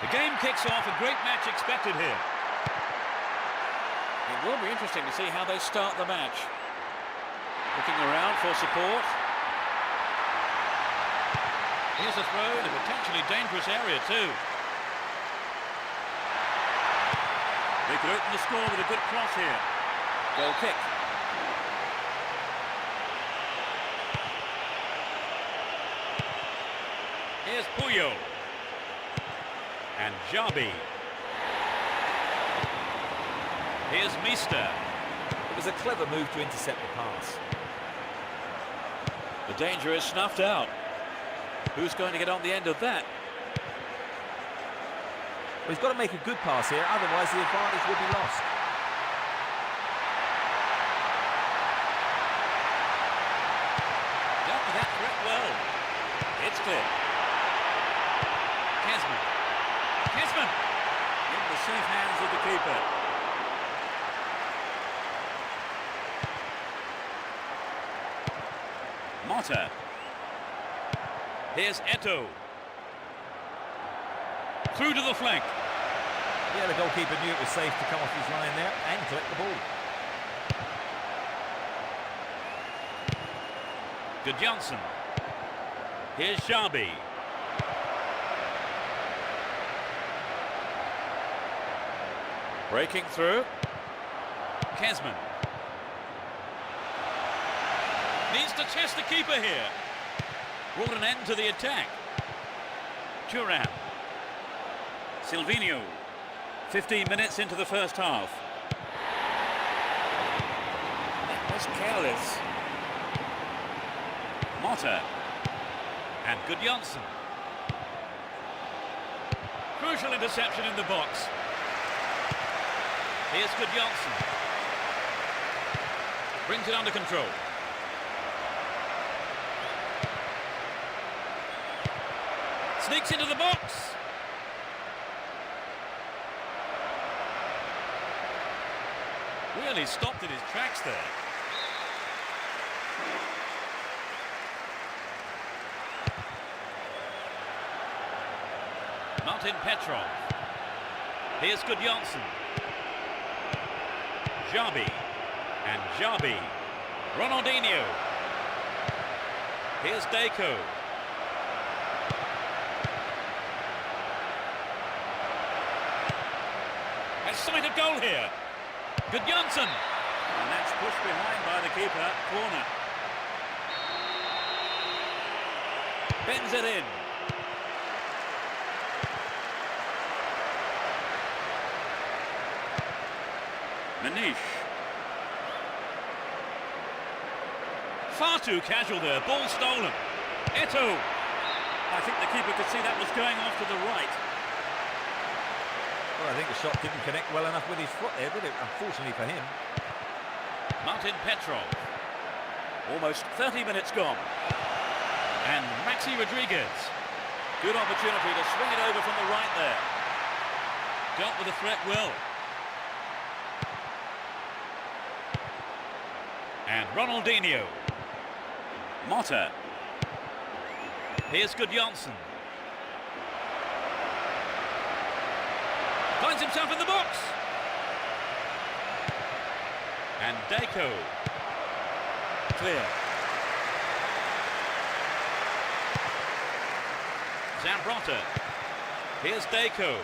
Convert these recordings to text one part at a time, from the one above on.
The game kicks off, a great match expected here. It will be interesting to see how they start the match. Looking around for support. Here's a throw in a potentially dangerous area too. They could open the score with a good cross here. Goal kick. Here's Puyo. And Jabi. Here's Mista. It was a clever move to intercept the pass. The danger is snuffed out. Who's going to get on the end of that? Well, he's got to make a good pass here, otherwise the advantage will be lost. Dealt with that threat well. It's clear. Kesman. In the safe hands of the keeper. Motta. Here's Eto'o. Through to the flank. Yeah, the goalkeeper knew it was safe to come off his line there and collect the ball. Good Johnson. Here's Jabi. Breaking through. Kesman. Needs to test the keeper here. Brought an end to the attack. Turan. Silvinho. 15 minutes into the first half. That was careless. Motta. And good Johnson. Crucial interception in the box. Here's good Johnson. Brings it under control. Sneaks into the box. Really stopped in his tracks there. Martin Petrov. Here's good Johnson. Jabi. And Jabi. Ronaldinho. Here's Deco. A sight of goal here. Good Johnson. And that's pushed behind by the keeper. Corner. Bends it in. Manish. Far too casual there. Ball stolen. Eto'o. I think the keeper could see that was going off to the right. Well, I think the shot didn't connect well enough with his foot there, did it? Unfortunately for him. Martin Petrov. Almost 30 minutes gone. And Maxi Rodriguez. Good opportunity to swing it over from the right there. Dealt with the threat well. And Ronaldinho. Motta. Here's Gudjonsson. Finds himself in the box. And Deco. Clear. Zambrotta. Here's Deco.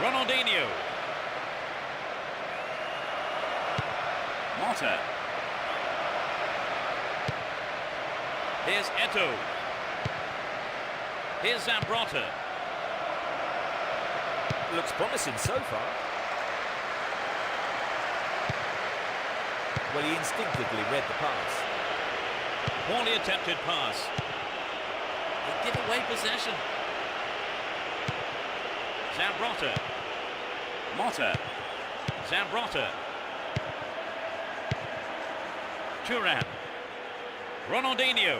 Ronaldinho. Motta. Here's Eto'o. Here's Zambrotta. Looks promising so far. Well, he instinctively read the pass. Poorly attempted pass. They give away possession. Zambrotta. Motta. Zambrotta. Turan. Ronaldinho.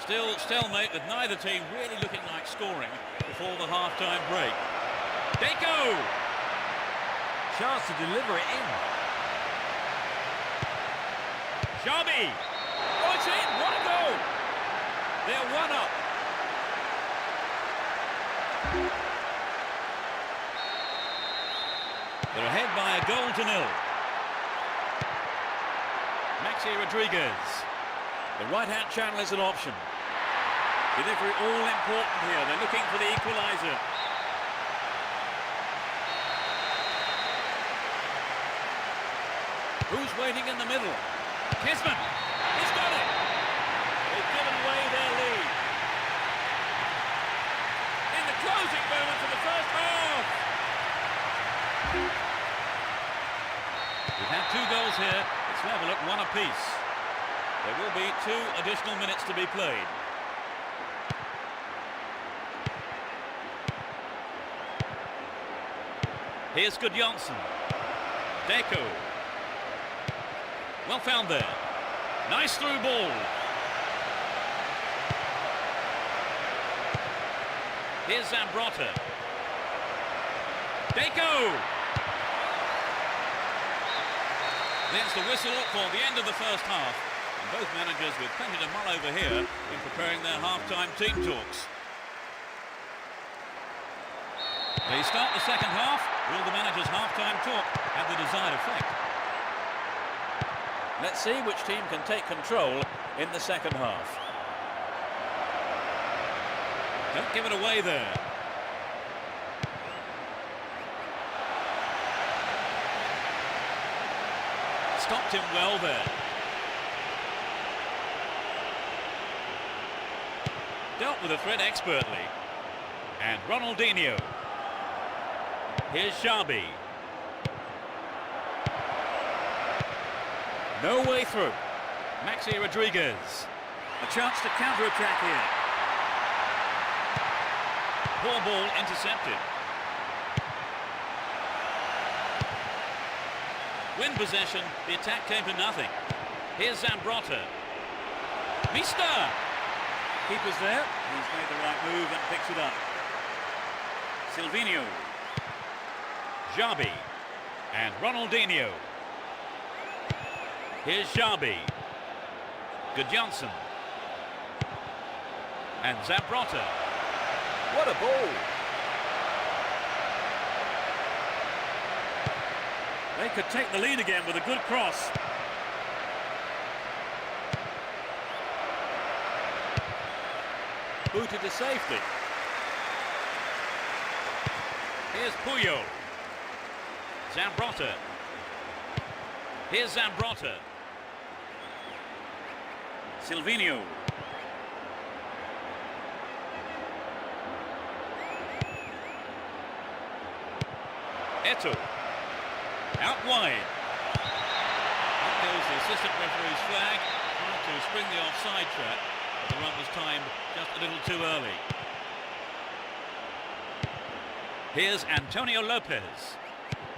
Still stalemate with neither team really looking like scoring before the half-time break. Deco! Chance to deliver it in. Xabi! Oh, it's in! What a goal! They're one up. They're ahead by a goal to nil. Maxi Rodriguez. The right-hand channel is an option. Delivery all important here. They're looking for the equaliser. Who's waiting in the middle? Kisman. He's got it. They've given away their lead. In the closing moments of the first half. We've had 2 goals here. It's level at 1 apiece. There will be 2 additional minutes to be played. Here's Gudjonsson. Deco. Well found there. Nice through ball. Here's Zambrotta. Deco! There's the whistle for the end of the first half. And both managers with plenty to mull over here in preparing their half-time team talks. They start the second half. Will the manager's half-time talk have the desired effect? Let's see which team can take control in the second half. Don't give it away there. Stopped him well there. Dealt with the threat expertly. And Ronaldinho. Here's Xabi. No way through. Maxi Rodriguez. A chance to counter-attack here. Poor ball intercepted. Win possession, the attack came to nothing. Here's Zambrotta. Mista! Keeper's there. He's made the right move and picks it up. Silvinho. Xabi. And Ronaldinho. Here's Xabi. Gudjonsson. And Zambrotta. What a ball! They could take the lead again with a good cross. Booted to safety. Here's Puyol. Zambrotta. Here's Zambrotta. Silvinho. Eto'o. Out wide. That goes the assistant referee's flag. Trying to spring the offside trap, but the run was timed just a little too early. Here's Antonio Lopez.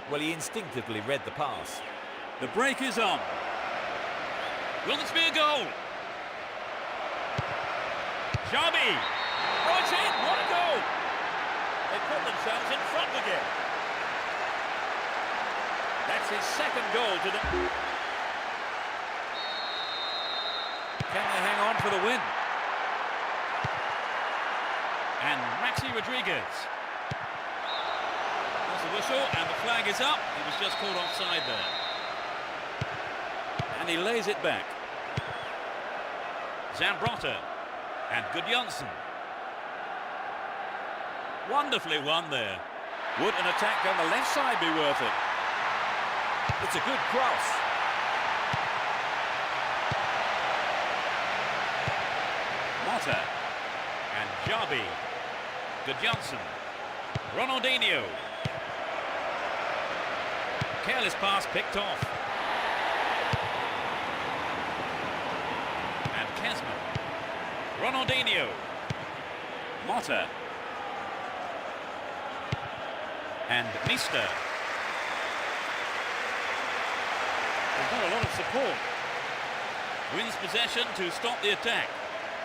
Well, he instinctively read the pass. The break is on. Will this be a goal? Xabi. Oh, it's in! What a goal! They put themselves in front again. That's his second goal today. Can they hang on for the win? And Maxi Rodriguez. There's the whistle and the flag is up. He was just called offside there. And he lays it back. Zambrotta and Gudjonsson. Wonderfully won there. Would an attack down the left side be worth it? It's a good cross. Motta and Xabi. Gudjonsson. Ronaldinho. Careless pass picked off. And Kesman. Ronaldinho. Motta. And Mister. There's not a lot of support. Wins possession to stop the attack.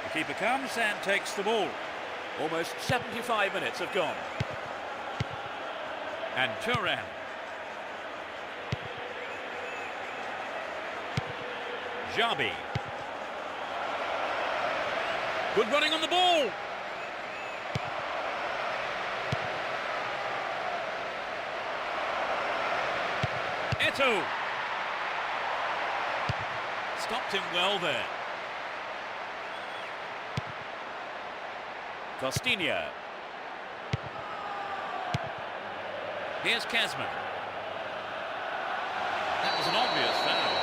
The keeper comes and takes the ball. Almost 75 minutes have gone. And Turan. Xabi. Good running on the ball. Eto'o. Stopped him well there. Costinha. Here's Kesman. That was an obvious foul.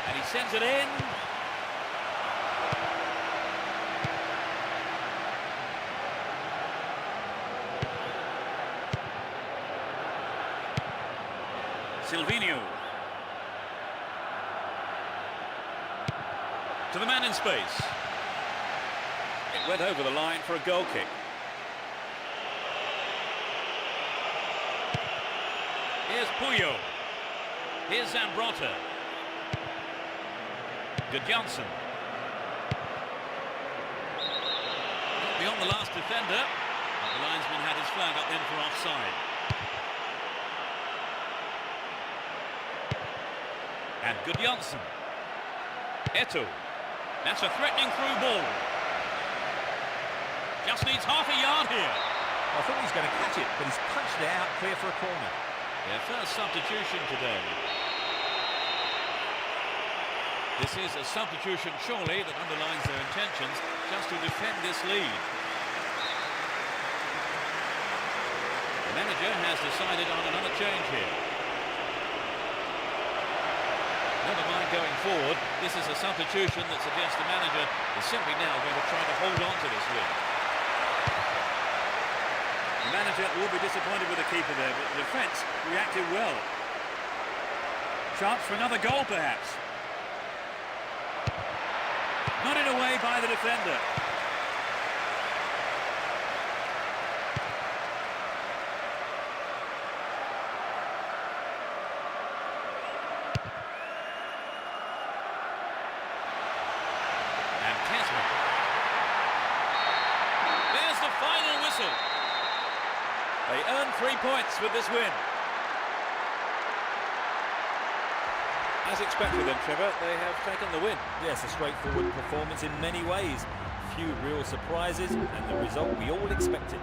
And he sends it in. Silvinho. To the man in space. It went over the line for a goal kick. Here's Puyo. Here's Zambrotta. Gudjonsson. Got beyond the last defender. But the linesman had his flag up then for offside. And Gudjonsson. Eto'o. That's a threatening through ball. Just needs half a yard here. I thought he was going to catch it, but he's punched it out clear for a corner. Their first substitution today. This is a substitution, surely, that underlines their intentions just to defend this lead. The manager has decided on another change here. Never mind going forward, this is a substitution that suggests the manager is simply now going to try to hold on to this win. The manager will be disappointed with the keeper there, but the defence reacted well. Chance for another goal, perhaps. Nodded away by the defender. And Kesman. There's the final whistle. They earn 3 points with this win. As expected then, Trevor, they have taken the win. Yes, a straightforward performance in many ways. Few real surprises and the result we all expected.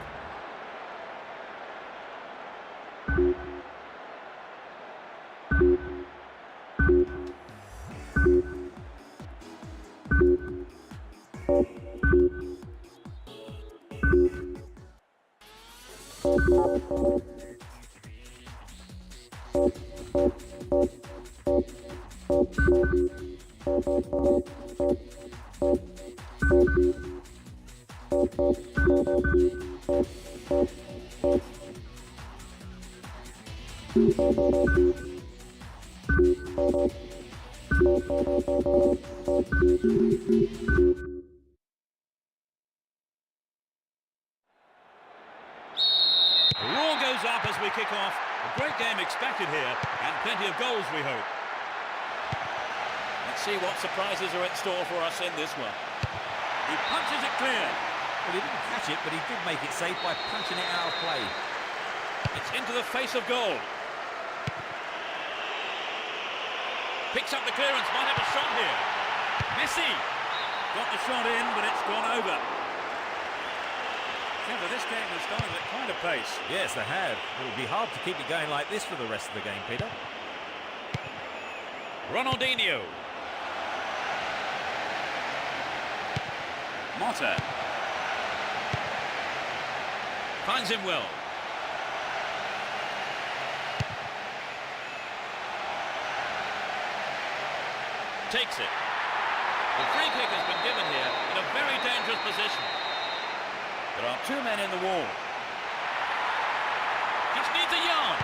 The roar goes up as we kick off. A great game expected here, and plenty of goals, we hope. Let's see what surprises are in store for us in this one. He punches it clear. Well, he didn't catch it, but he did make it safe by punching it out of play. It's into the face of goal. Picks up the clearance, might have a shot here. Messi got the shot in, but it's gone over. Yeah, but this game has started at quite a pace. Yes, they have. It will be hard to keep it going like this for the rest of the game, Peter. Ronaldinho. Motta. Finds him well. Takes it. The free kick has been given here in a very dangerous position. There are two men in the wall. Just needs a yard.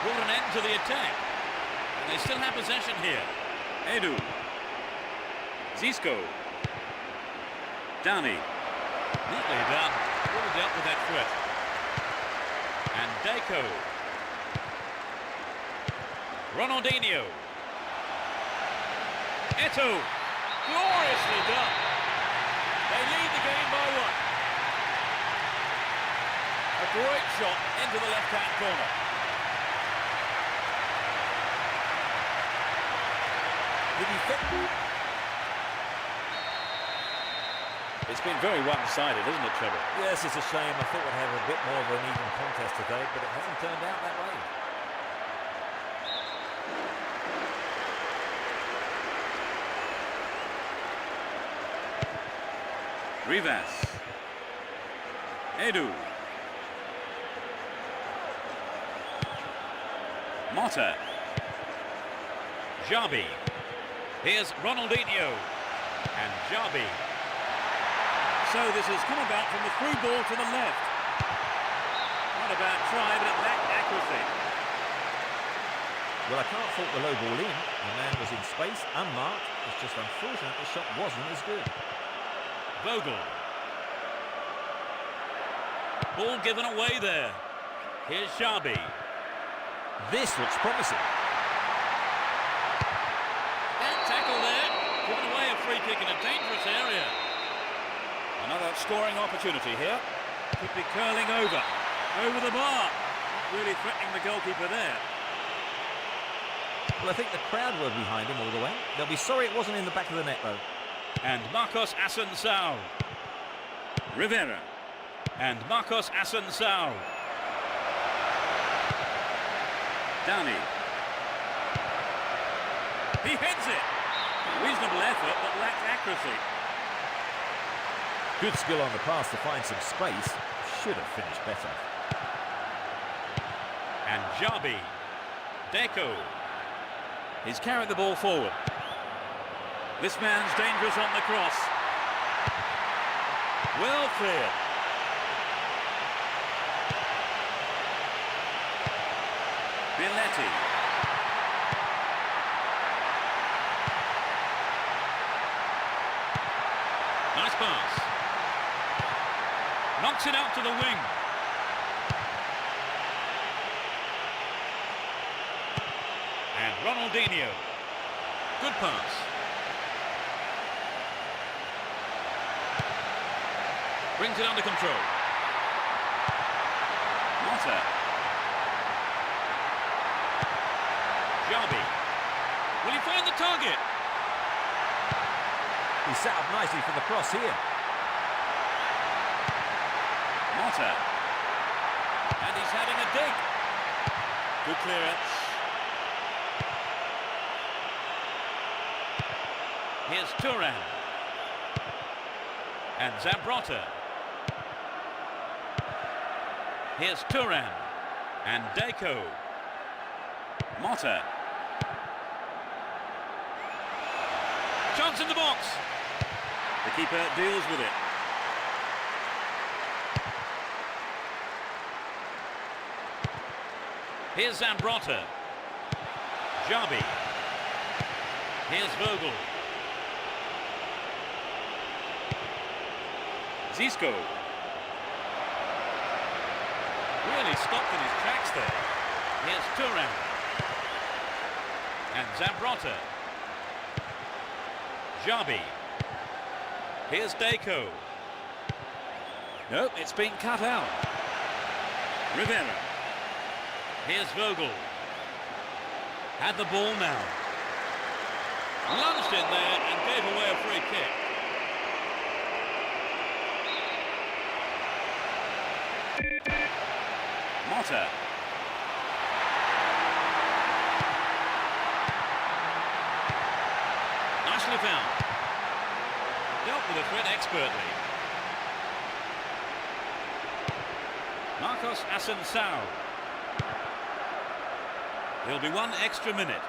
Brought an end to the attack. And they still have possession here. Edu. Zisco. Dani. Neatly done. Well dealt with that threat. And Deco. Ronaldinho. Eto'o. Gloriously done. They lead the game by one. A great shot into the left-hand corner. Did he fit? It's been very one-sided, isn't it, Trevor? Yes, it's a shame. I thought we'd have a bit more of an even contest today, but it hasn't turned out that way. Rivas. Edu. Motta. Xabi. Here's Ronaldinho. And Xabi. So this has come about from the through ball to the left. Not a bad try, but it lacked accuracy. Well, I can't fault the low ball in. The man was in space, unmarked. It's just unfortunate the shot wasn't as good. Vogel. Ball given away there. Here's Xabi. This looks promising. That tackle there. Given away a free kick in a dangerous area. Another scoring opportunity here. Could be curling over the bar. Really threatening the goalkeeper there. Well, I think the crowd were behind him all the way. They'll be sorry it wasn't in the back of the net, though. And Marcos Assunção. Rivera. And Marcos Assunção. Dani. He heads it. Reasonable effort, but lacked accuracy. Good skill on the pass to find some space. Should have finished better. And Xabi. Deco. He's carried the ball forward. This man's dangerous on the cross. Well cleared. Belletti. Nice pass. Knocks it out to the wing. And Ronaldinho. Good pass. Brings it under control. Motta. Xabi. Will he find the target? He set up nicely for the cross here. Motta. And he's having a dig. Good clearance. Here's Turan. And Zambrotta. Here's Turan. And Deco. Motta. Chance in the box. The keeper deals with it. Here's Zambrotta. Xabi. Here's Vogel. Zisco. Really stopped in his tracks there. Here's Turan. And Zambrota. Jabi. Here's Deco. No, it's been cut out. Rivera. Here's Vogel. Had the ball now. Lunged in there and gave away a free kick. Motta. Nicely found. Dealt with the threat expertly. Marcos Assunção. There'll be one extra minute.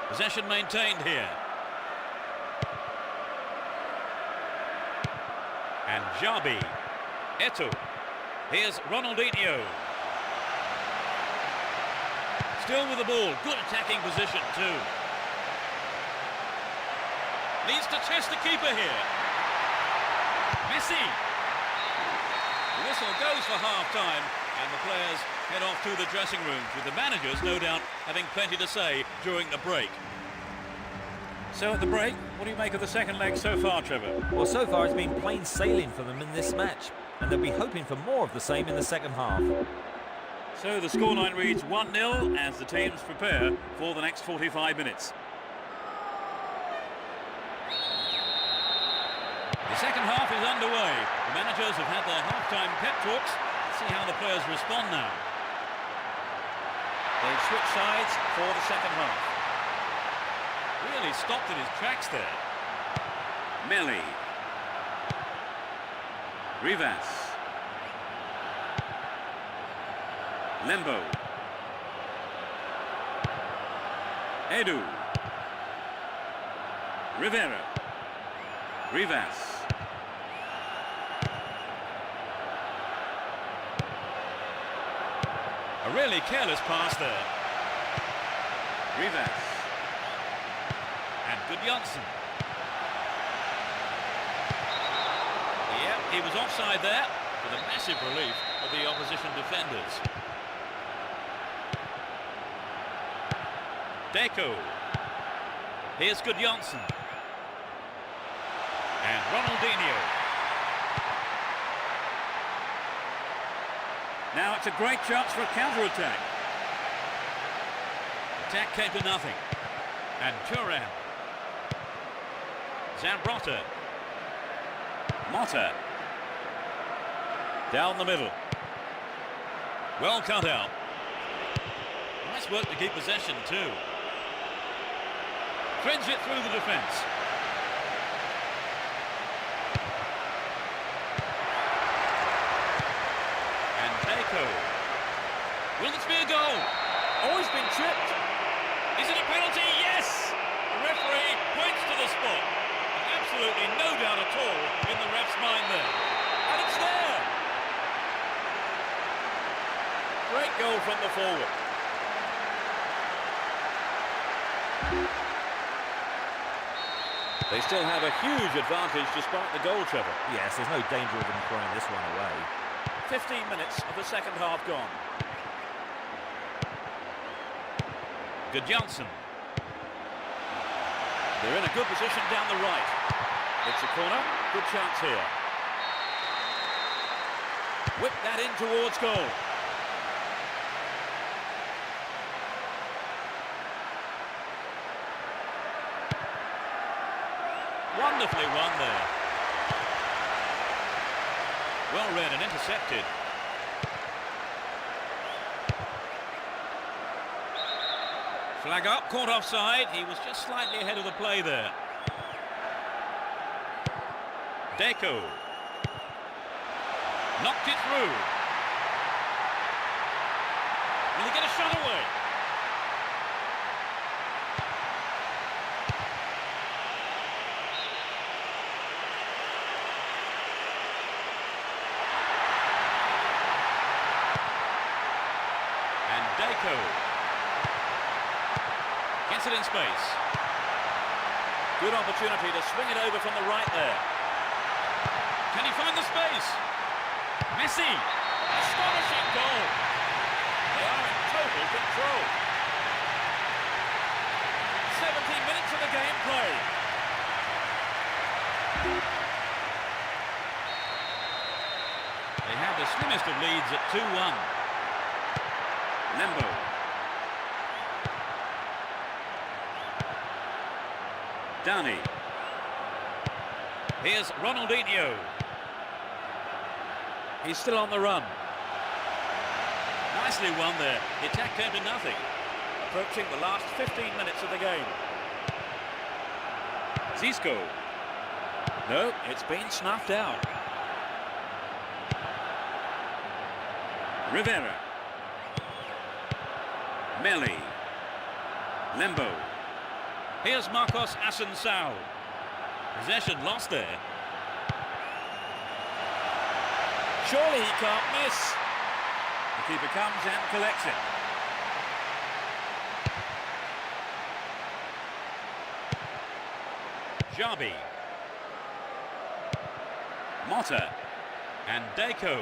Possession maintained here. And Jabi. Eto'o. Here's Ronaldinho. Still with the ball. Good attacking position too. Needs to test the keeper here. Messi. The whistle goes for half-time and the players head off to the dressing rooms with the managers no doubt having plenty to say during the break. So at the break, what do you make of the second leg so far, Trevor? Well, so far it's been plain sailing for them in this match, and they'll be hoping for more of the same in the second half. So the scoreline reads 1-0 as the teams prepare for the next 45 minutes. The second half is underway. The managers have had their half-time pep talks. Let's see how the players respond now. They've switched sides for the second half. Really stopped in his tracks there. Melli. Rivas. Lembo. Edu. Rivera. Rivas. A really careless pass there. Rivas. And good Janssen. Yeah, he was offside there with a massive relief of the opposition defenders. Deco. Here's good Janssen. And Ronaldinho. Now it's a great chance for a counter-attack. Attack came to nothing. And Turan. Zambrota. Motta. Down the middle. Well cut out. Nice work to keep possession too. Threads it through the defence. And Deco. Will this be a goal? Oh, he's been tripped. Is it a penalty? Yes! The referee points to the spot. Absolutely no doubt at all in the ref's mind there. And it's there! Great goal from the forward. They still have a huge advantage despite the goal, Trevor. Yes, there's no danger of them throwing this one away. 15 minutes of the second half gone. Good Janssen. They're in a good position down the right. It's a corner. Good chance here. Whip that in towards goal. Wonderfully won there. Well read and intercepted. Flag up, caught offside. He was just slightly ahead of the play there. Deco. Knocked it through. Will he get a shot away? And Deco gets it in space. Good opportunity to swing it over from the right there. Can he find the space? Messi! Astonishing goal! They are in total control. 17 minutes of the game played. They have the slimmest of leads at 2-1. Lembo. Downey. Here's Ronaldinho. He's still on the run. Nicely won there. The attack came to nothing. Approaching the last 15 minutes of the game. Zisco. No, it's been snuffed out. Rivera. Melli. Lembo. Here's Marcos Assunção. Possession lost there. Surely he can't miss. The keeper comes and collects it. Jabi. Motta. And Deco.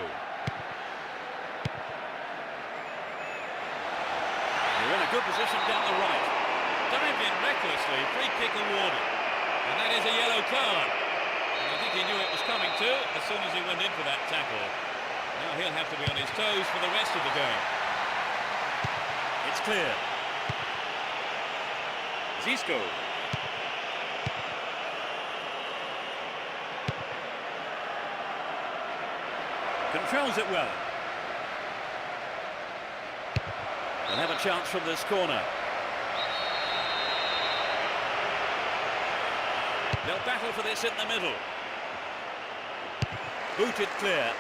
They're in a good position down the right. Dived in recklessly, free kick awarded. And that is a yellow card. And I think he knew it was coming too as soon as he went in for that tackle. Now he'll have to be on his toes for the rest of the game. It's clear. Zisco. Controls it well. They'll have a chance from this corner. They'll battle for this in the middle. Booted clear.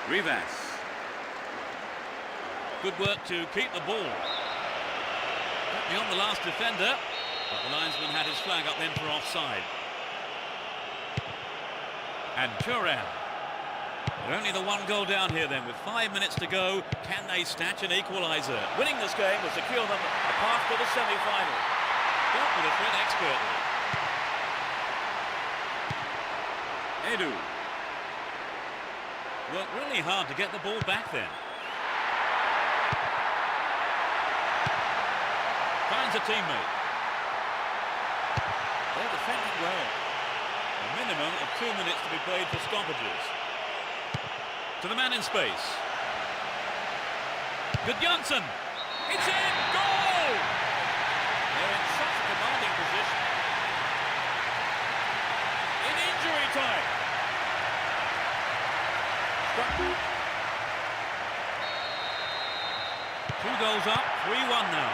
Rivas. Good work to keep the ball. Got beyond the last defender, but the linesman had his flag up then for offside. And Thuram. They're only the one goal down here then, with 5 minutes to go. Can they snatch an equaliser? Winning this game will secure them a path to the semi-final. Dealt with the threat expertly. Edu. Worked really hard to get the ball back then. Finds a teammate. They're defending well. A minimum of 2 minutes to be played for stoppages. To the man in space. Good Janssen. It's in! Goal! They're in such a commanding position. In injury time. 2 goals up, 3-1 now.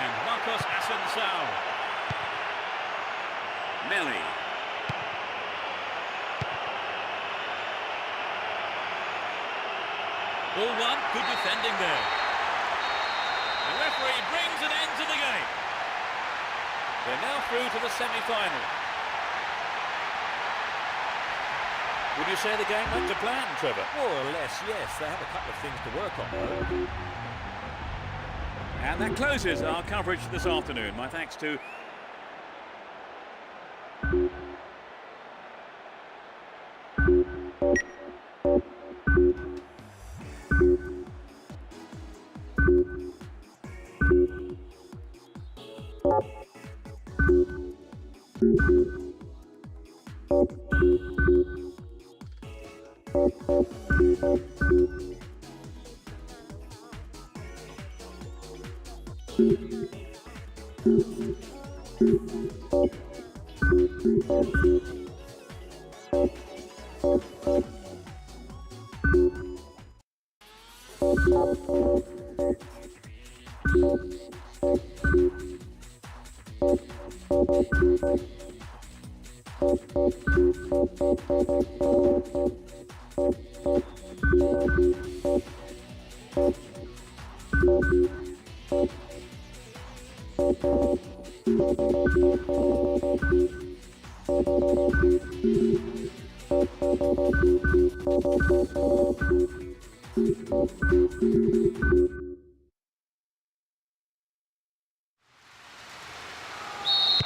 And Marcos Assunção. Melli. Ball one, good defending there. The referee brings an end to the game. They're now through to the semi-final. Would you say the game went to plan, Trevor? More or less, yes. They have a couple of things to work on, though. And that closes our coverage this afternoon. My thanks to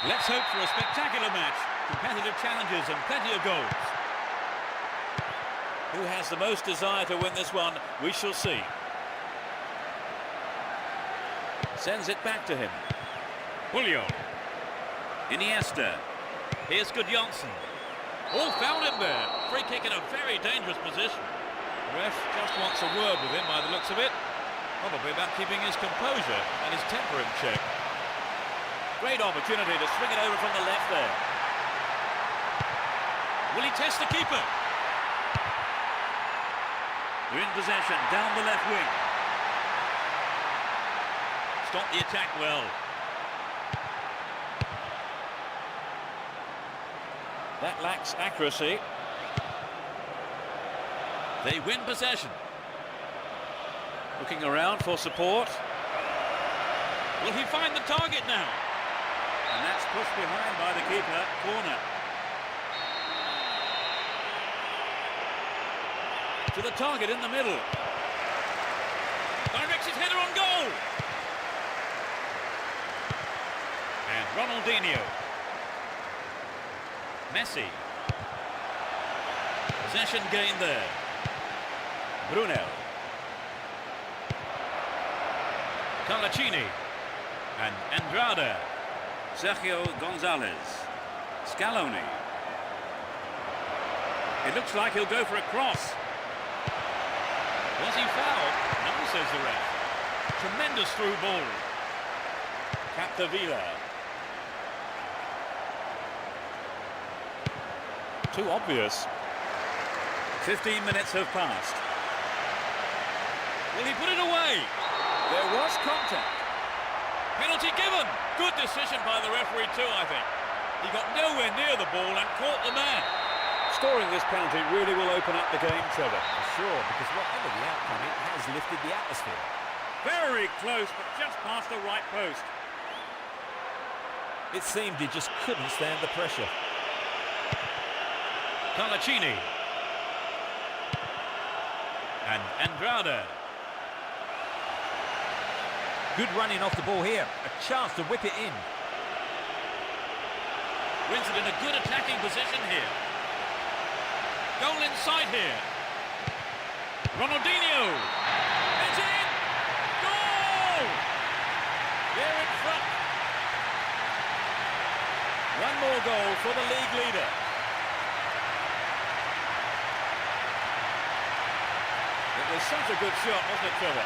Let's hope for a spectacular match. Competitive challenges and plenty of goals. Who has the most desire to win this one? We shall see. Sends it back to him. Julio. Iniesta. Here's Gudjonsson. Oh, found him there. Free kick in a very dangerous position. The ref just wants a word with him by the looks of it. Probably about keeping his composure and his temper in check. Great opportunity to swing it over from the left there. Will he test the keeper? They're in possession, down the left wing. Stop the attack well. That lacks accuracy. They win possession. Looking around for support. Will he find the target now? And that's pushed behind by the keeper. Corner. To the target in the middle. Directs his header on goal. And Ronaldinho. Messi. Possession gained there. Brunel. Calaccini. And Andrade. Sergio Gonzalez. Scaloni. It looks like he'll go for a cross. Was he fouled? No, says the ref. Tremendous through ball. Capdevila. Too obvious. 15 minutes have passed. Will he put it away? There was contact. Penalty given. Good decision by the referee too, I think. He got nowhere near the ball and caught the man. Scoring this penalty really will open up the game, Trevor. For sure, because whatever the outcome, it has lifted the atmosphere. Very close, but just past the right post. It seemed he just couldn't stand the pressure. Calaccini. And Andrade. Good running off the ball here. A chance to whip it in. Wins it in a good attacking position here. Goal inside here. Ronaldinho. It's in. Goal! They're in front. One more goal for the league leader. It was such a good shot, wasn't it, Trevor?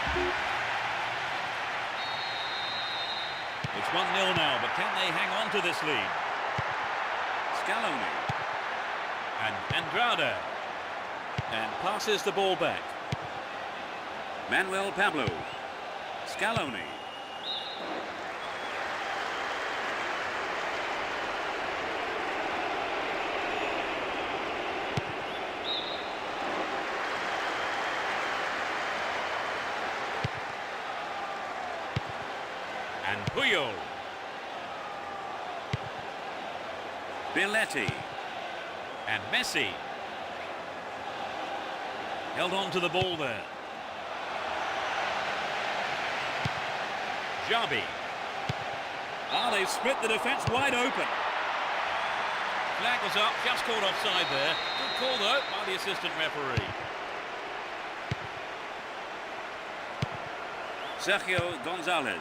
It's 1-0 now, but can they hang on to this lead? Scaloni. And Andrade. And passes the ball back. Manuel Pablo. Scaloni. And Puyol. Billetti. And Messi. Held on to the ball there. Xabi. They've split the defence wide open. Flag was up, just called offside there. Good call though by the assistant referee. Sergio Gonzalez.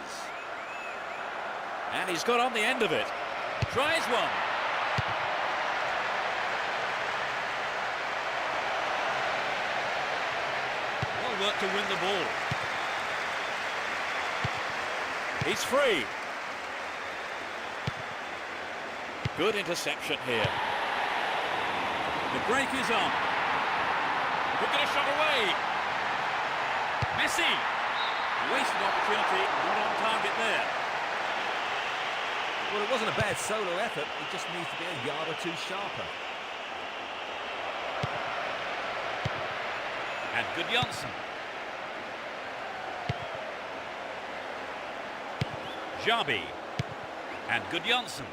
And he's got on the end of it. Tries one. Well worked to win the ball. He's free. Good interception here. The break is on. Could get a shot away. Messi. Wasted opportunity, not on target there. Well, it wasn't a bad solo effort. It just needs to be a yard or two sharper. And Gudjonsson. Xabi. And Gudjonsson.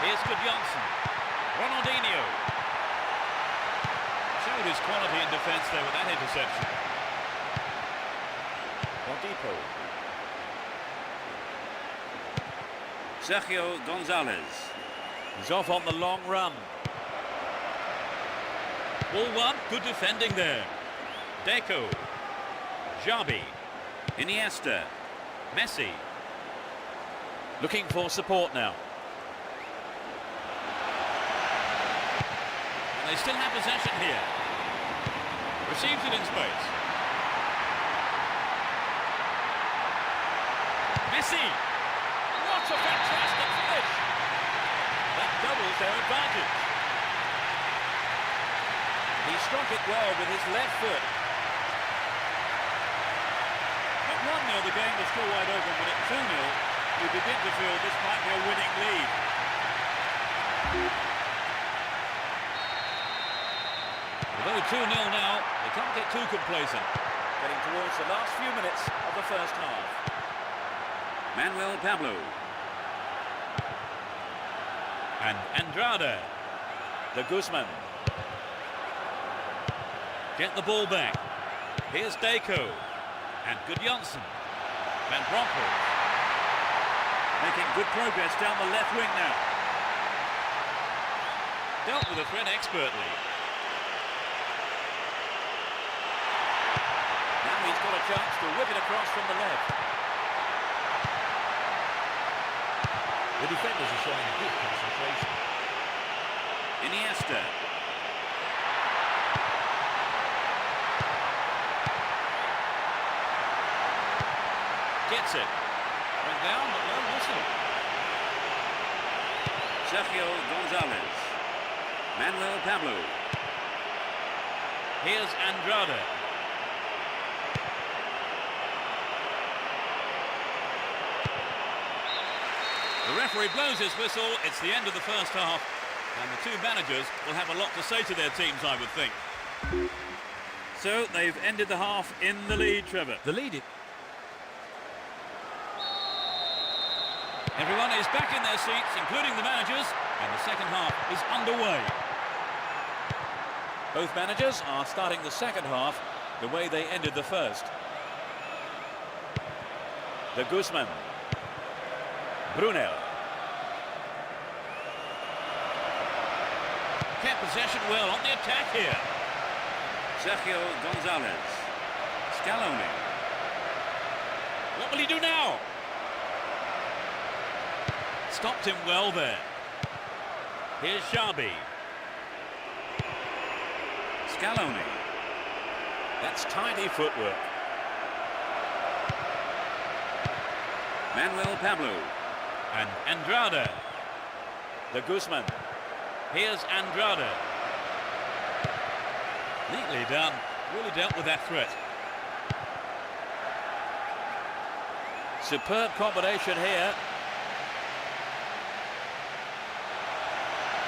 Here's Gudjonsson. Ronaldinho. Showed his quality in defence there with that interception. Oladipo. Sergio Gonzalez. He's off on the long run. Ball one, good defending there. Deco. Xabi. Iniesta. Messi. Looking for support now. And they still have possession here. Receives it in space. Messi! What a fantastic finish! That doubles their advantage. He struck it well with his left foot. At 1-0, the game was still wide open, but at 2-0, you begin to feel this might be a winning lead. Although 2-0 now, they can't get too complacent. Getting towards the last few minutes of the first half. Manuel Pablo. And Andrade. The Guzman. Get the ball back. Here's Deco. And Gudjonsson. Van Bronckhorst. Making good progress down the left wing now. Dealt with the threat expertly. Now he's got a chance to whip it across from the left. The defenders are showing good concentration. Iniesta. Gets it. Went down, but no whistle. Sergio Gonzalez. Manuel Pablo. Here's Andrade. The referee blows his whistle. It's the end of the first half. And the two managers will have a lot to say to their teams, I would think. So they've ended the half in the lead, Trevor. The lead. Everyone is back in their seats, including the managers, and the second half is underway. Both managers are starting the second half the way they ended the first. The Guzman. Brunel. Kept possession well on the attack here. Sergio Gonzalez. Scaloni. What will he do now? Stopped him well there. Here's Xabi. Scaloni. That's tidy footwork. Manuel Pablo. And Andrade. The Guzman. Here's Andrade. Neatly done. Really dealt with that threat. Superb combination here.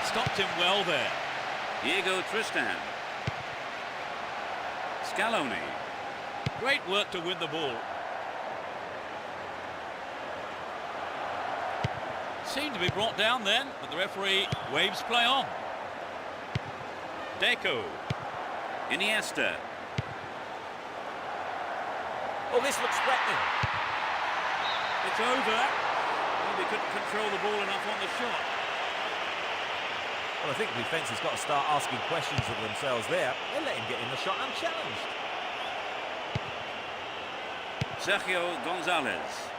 Stopped him well there. Diego Tristan. Scaloni. Great work to win the ball. Seemed to be brought down then, but the referee waves play on. Deco. Iniesta. Oh, this looks threatening. It's over. Maybe couldn't control the ball enough on the shot. Well, I think the defence has got to start asking questions of themselves there. They let him get in the shot unchallenged. Sergio Gonzalez.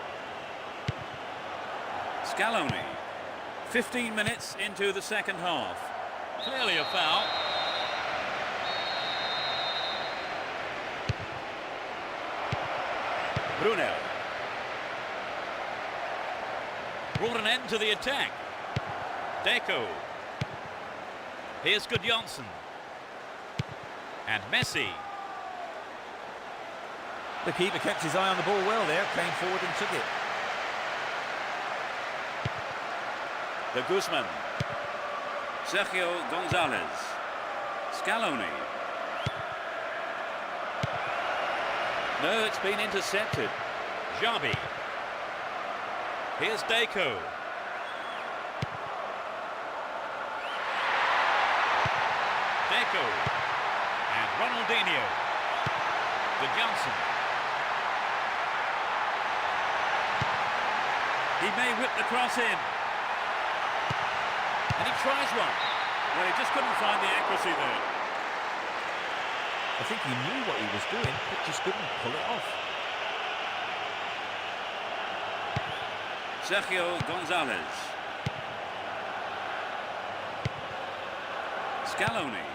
Scaloni. 15 minutes into the second half. Clearly a foul. Brunel. Brought an end to the attack. Deco. Here's Gudjonsson. And Messi. The keeper kept his eye on the ball well there, came forward and took it. The Guzman. Sergio Gonzalez. Scaloni. No, it's been intercepted. Xabi. Here's Deco. Deco. And Ronaldinho. Gudjonsson. He may whip the cross in. And he tries one. Well, he just couldn't find the accuracy there. I think he knew what he was doing, but just couldn't pull it off. Sergio Gonzalez. Scaloni.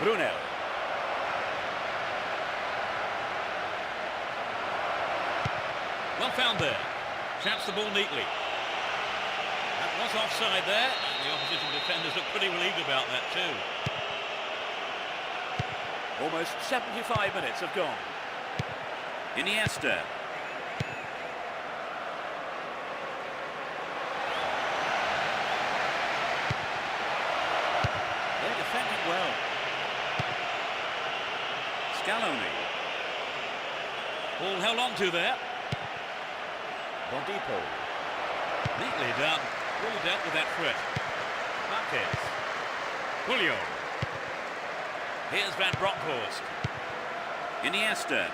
Brunel. Well found there. Traps the ball neatly. That was offside there, and the opposition defenders look pretty relieved about that too. Almost 75 minutes have gone. Iniesta. They're defending well. Scaloni. Ball held on to there. Bondipo. Neatly done. Really dealt with that threat. Marquez. Julio. Here's Van Bronckhorst. Iniesta.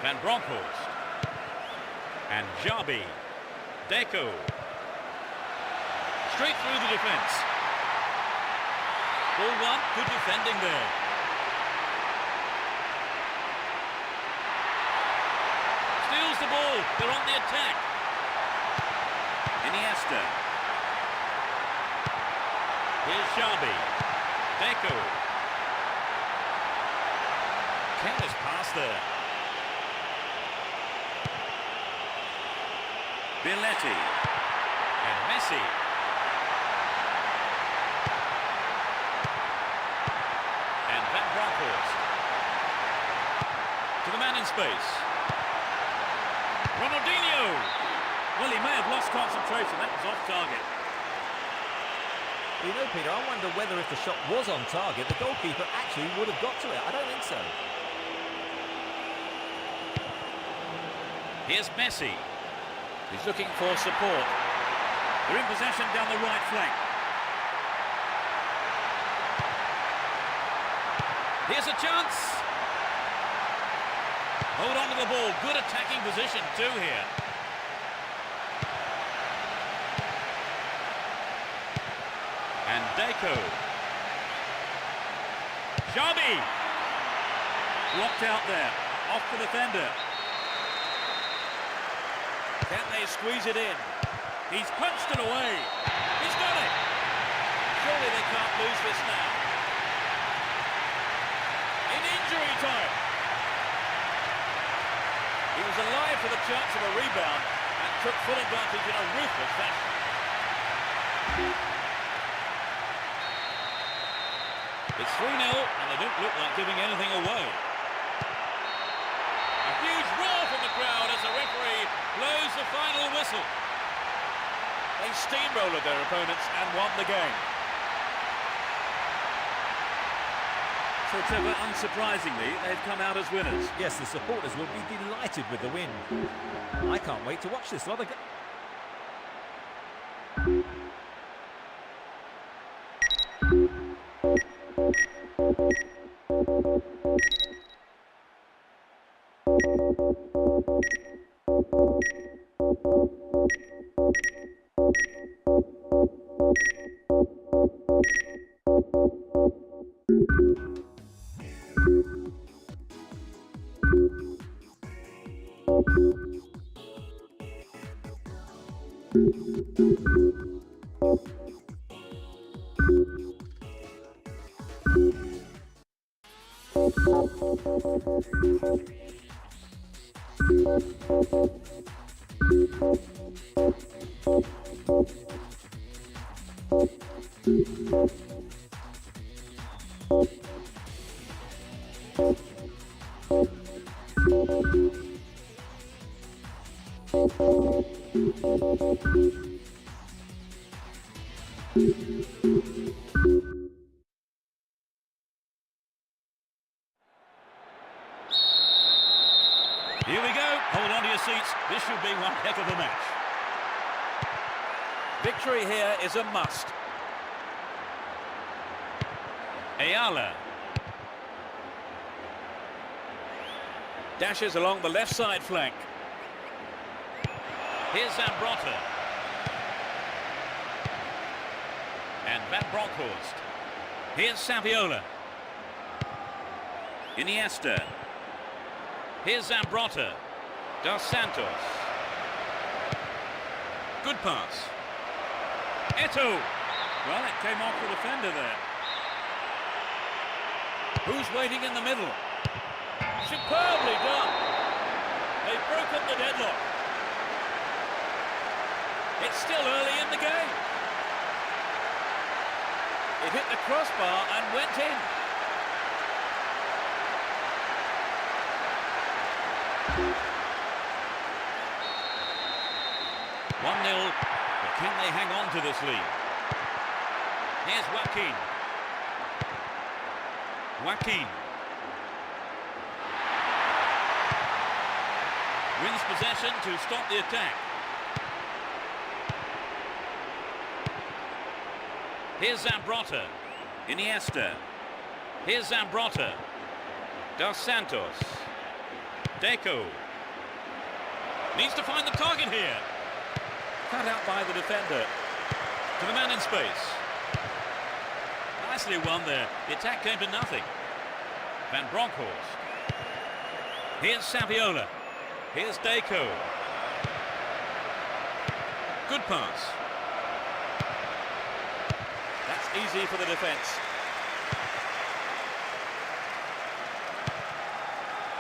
Van Bronckhorst. And Jabi. Deco. Straight through the defence. Ball one, good defending there. Steals the ball, they're on the attack. Iniesta. Here's Jabi. Deco. Careless pass there. Belletti. And Messi. And Van Bronckhorst. To the man in space. Ronaldinho. Well, he may have lost concentration. That was off target. You know, Peter, I wonder whether if the shot was on target, the goalkeeper actually would have got to it. I don't think so. Here's Messi. He's looking for support. They're in possession down the right flank. Here's a chance. Hold on to the ball. Good attacking position too here. And Deco. Jabi. Blocked out there. Off the defender. Can they squeeze it in? He's punched it away. He's got it. Surely they can't lose this now. In injury time. He was alive for the chance of a rebound and took full advantage in a ruthless fashion. It's 3-0 and they don't look like giving anything away. A huge roar from the crowd as the referee blows the final whistle. They steamrolled their opponents and won the game. So, Trevor, unsurprisingly, they've come out as winners. Yes, the supporters will be delighted with the win. I can't wait to watch this other game. Here we go. Hold on to your seats. This should be one heck of a match. Victory here is a must. Ayala. Dashes along the left side flank. Here's Zambrotta. And Van Bronckhorst. Here's Saviola. Iniesta. Here's Zambrotta. Dos Santos. Good pass. Eto'o. Well, it came off the defender there. Who's waiting in the middle? Superbly done. They've broken the deadlock. It's still early in the game. It hit the crossbar and went in. One 0. But can they hang on to this lead? Here's Joaquin. Joaquin. Wins possession to stop the attack. Here's Zambrotta. Iniesta. Here's Zambrotta. Dos Santos. Deco. Needs to find the target here. Cut out by the defender. To the man in space. Nicely won there. The attack came to nothing. Van Bronckhorst. Here's Saviola. Here's Deco. Good pass. That's easy for the defence.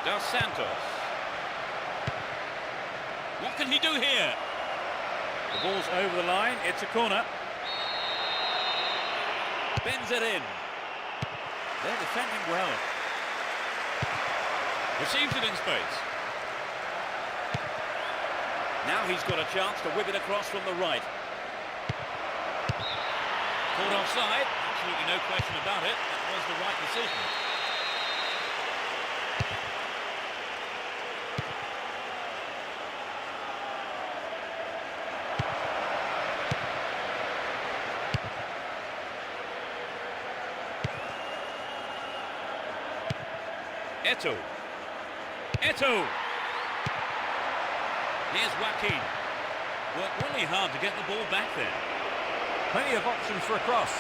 Dos Santos. What can he do here? The ball's over the line. It's a corner. Bends it in. They're defending well. Receives it in space. Now he's got a chance to whip it across from the right. Caught offside. Absolutely no question about it. That was the right decision. Eto'o. Eto'o. Here's Joaquin. Worked really hard to get the ball back there. Plenty of options for a cross.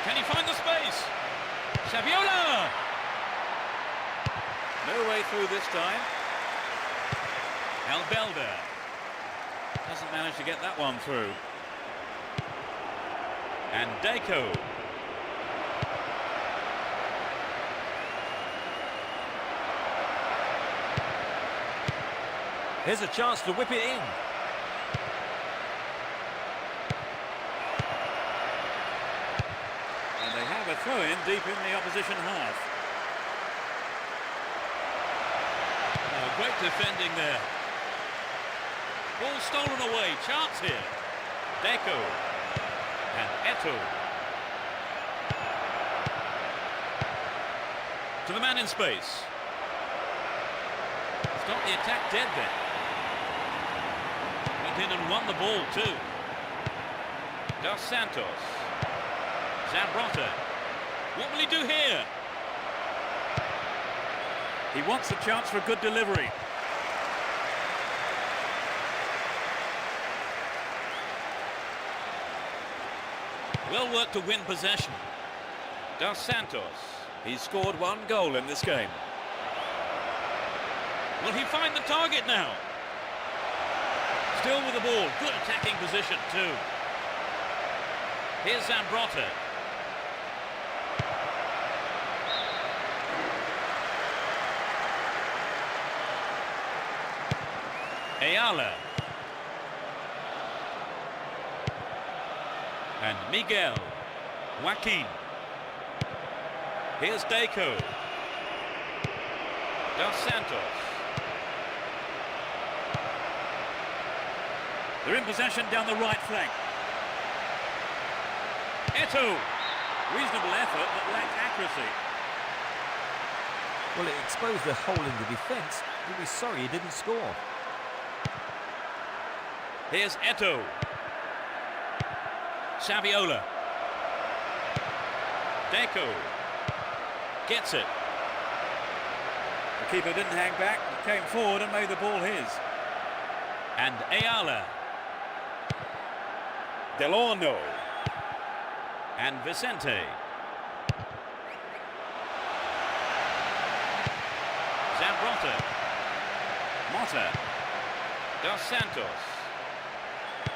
Can he find the space? Saviola! No way through this time. Albelda. Doesn't manage to get that one through. And Deco. Here's a chance to whip it in. And they have a throw-in deep in the opposition half. Oh, great defending there. Ball stolen away. Chance here. Deco. And Eto'o. To the man in space. Stop the attack dead there. Went in and won the ball too. Dos Santos. Zambrotta. What will he do here? He wants a chance for a good delivery. Well worked to win possession. Dos Santos. He's scored one goal in this game. Will he find the target now? Still with the ball. Good attacking position too. Here's Zambrotta. Ayala. And Miguel. Joaquin. Here's Deco. Dos Santos. They're in possession down the right flank. Eto'o. Reasonable effort, but lacked accuracy. Well, it exposed a hole in the defence. You'll be sorry he didn't score. Here's Eto'o. Saviola. Deco. Gets it. The keeper didn't hang back, he came forward and made the ball his. And Ayala. Delorno. And Vicente. Zambrotta. Motta. Dos Santos.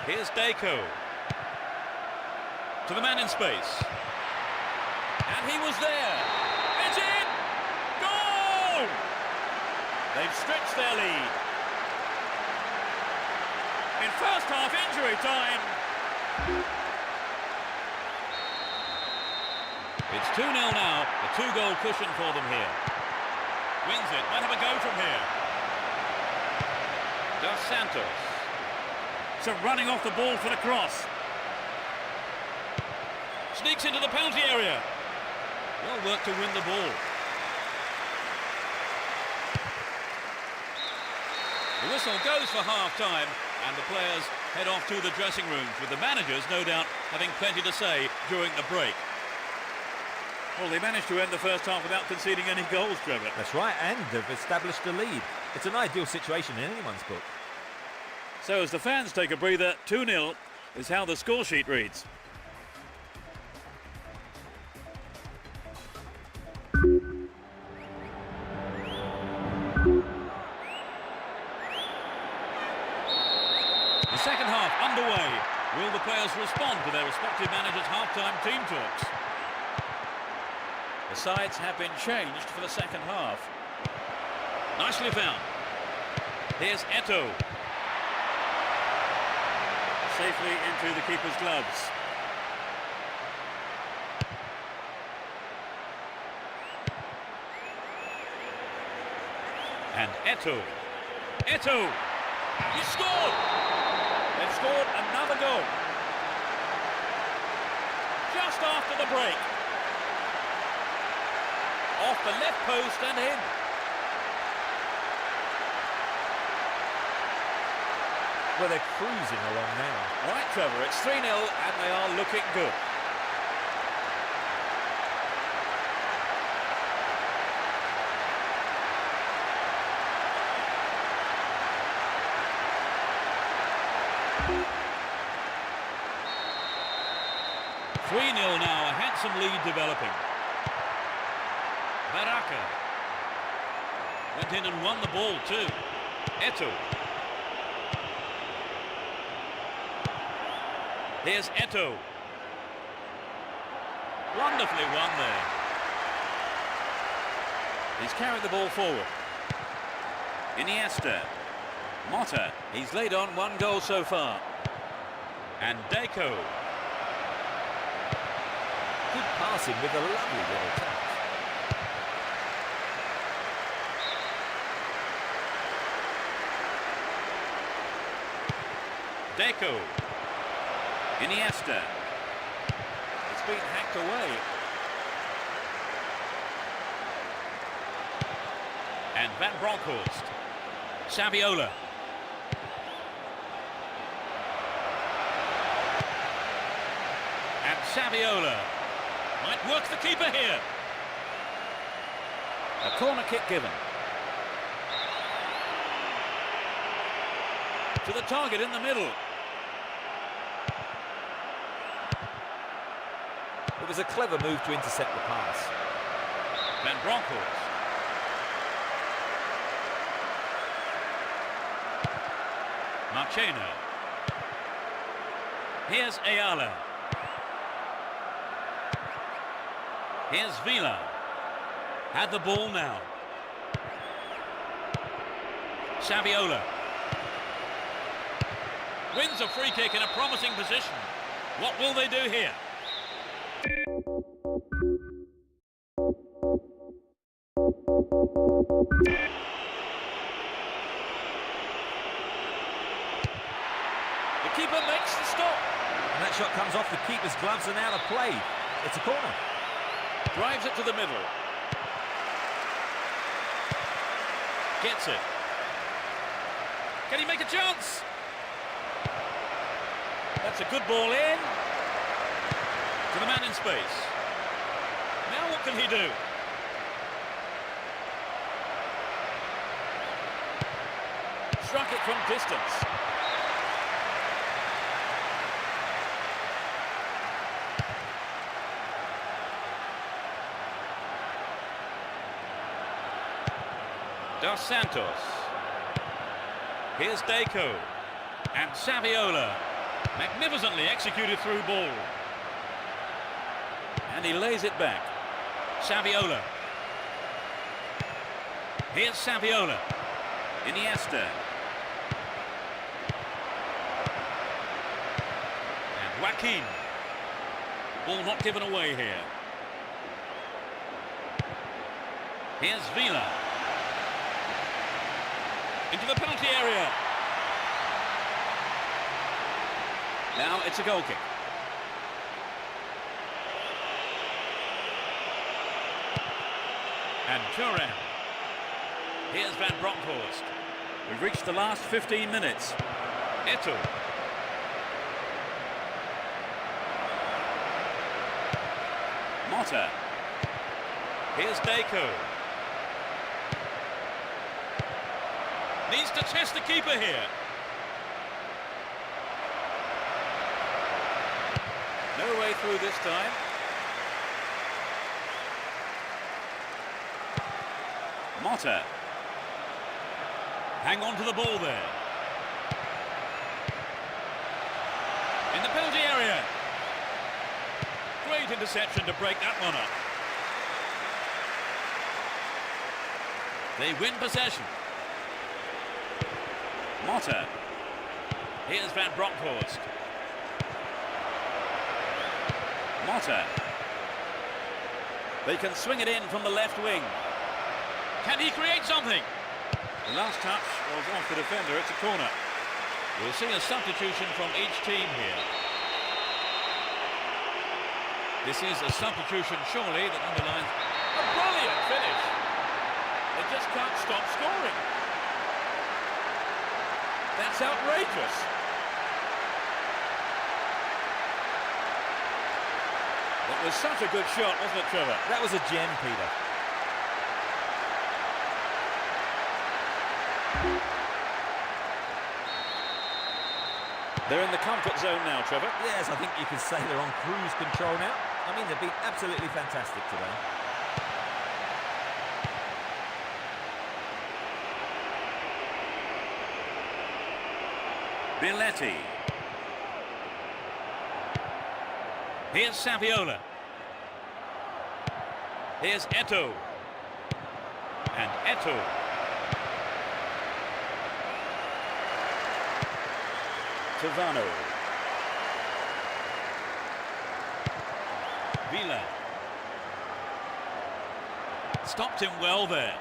Here's Deco. To the man in space. And he was there. It's in! Goal! They've stretched their lead. In first half injury time. It's 2-0 now. A 2-goal cushion for them here. Wins it. Might have a go from here. Dos Santos. So running off the ball for the cross. Sneaks into the penalty area. Well worked to win the ball. The whistle goes for half-time, and the players head off to the dressing rooms, with the managers, no doubt, having plenty to say during the break. Well, they managed to end the first half without conceding any goals, Trevor. That's right, and they've established a lead. It's an ideal situation in anyone's book. So as the fans take a breather, 2-0 is how the score sheet reads. The second half underway. Will the players respond to their respective managers' half-time team talks? The sides have been changed for the second half. Nicely found. Here's Eto'o. Safely into the keeper's gloves. And Eto'o. Eto'o! He scored! They've scored another goal. Just after the break. Off the left post and in. Well, they're cruising along now. Right, Trevor, it's 3-0 and they are looking good. Now, a handsome lead developing. Baraka went in and won the ball too. Eto'o. Here's Eto'o. Wonderfully won there. He's carried the ball forward. Iniesta. Motta. He's laid on 1 goal so far. And Deco. Good passing with a lovely little touch. Deco. Iniesta. It's been hacked away. And Van Bronckhorst. Saviola. And Saviola. Might work the keeper here. A corner kick given. To the target in the middle. It was a clever move to intercept the pass. Van Bronckhorst. Marchena. Here's Ayala. Here's Vila. Had the ball now. Saviola. Wins a free kick in a promising position. What will they do here? The keeper makes the stop. And that shot comes off the keeper's gloves and out of play. It's a corner. Drives it to the middle. Gets it. Can he make a chance? That's a good ball in. To the man in space. Now what can he do? Struck it from distance. Dos Santos. Here's Deco. And Saviola. Magnificently executed through ball. And he lays it back. Saviola. Here's Saviola. Iniesta. And Joaquin. Ball not given away here. Here's Villa. Into the penalty area. Now it's a goal kick. And Turan. Here's Van Bronckhorst. We've reached the last 15 minutes. Eto'o. Motta. Here's Deco. Needs to test the keeper here. No way through this time. Motta. Hang on to the ball there. In the penalty area. Great interception to break that one up. They win possession. Motta. Here's Van Bronckhorst. Motta. They can swing it in from the left wing. Can he create something? The last touch was off the defender. It's a corner. We'll see a substitution from each team here. This is a substitution, surely, that underlines a brilliant finish. They just can't stop scoring. That's outrageous. That was such a good shot, wasn't it, Trevor? That was a gem, Peter. They're in the comfort zone now, Trevor. Yes, I think you can say they're on cruise control now. I mean, they've been absolutely fantastic today. Billetti. Here's Saviola. Here's Eto'o. And Eto'o. Tavano. Villa. Stopped him well there.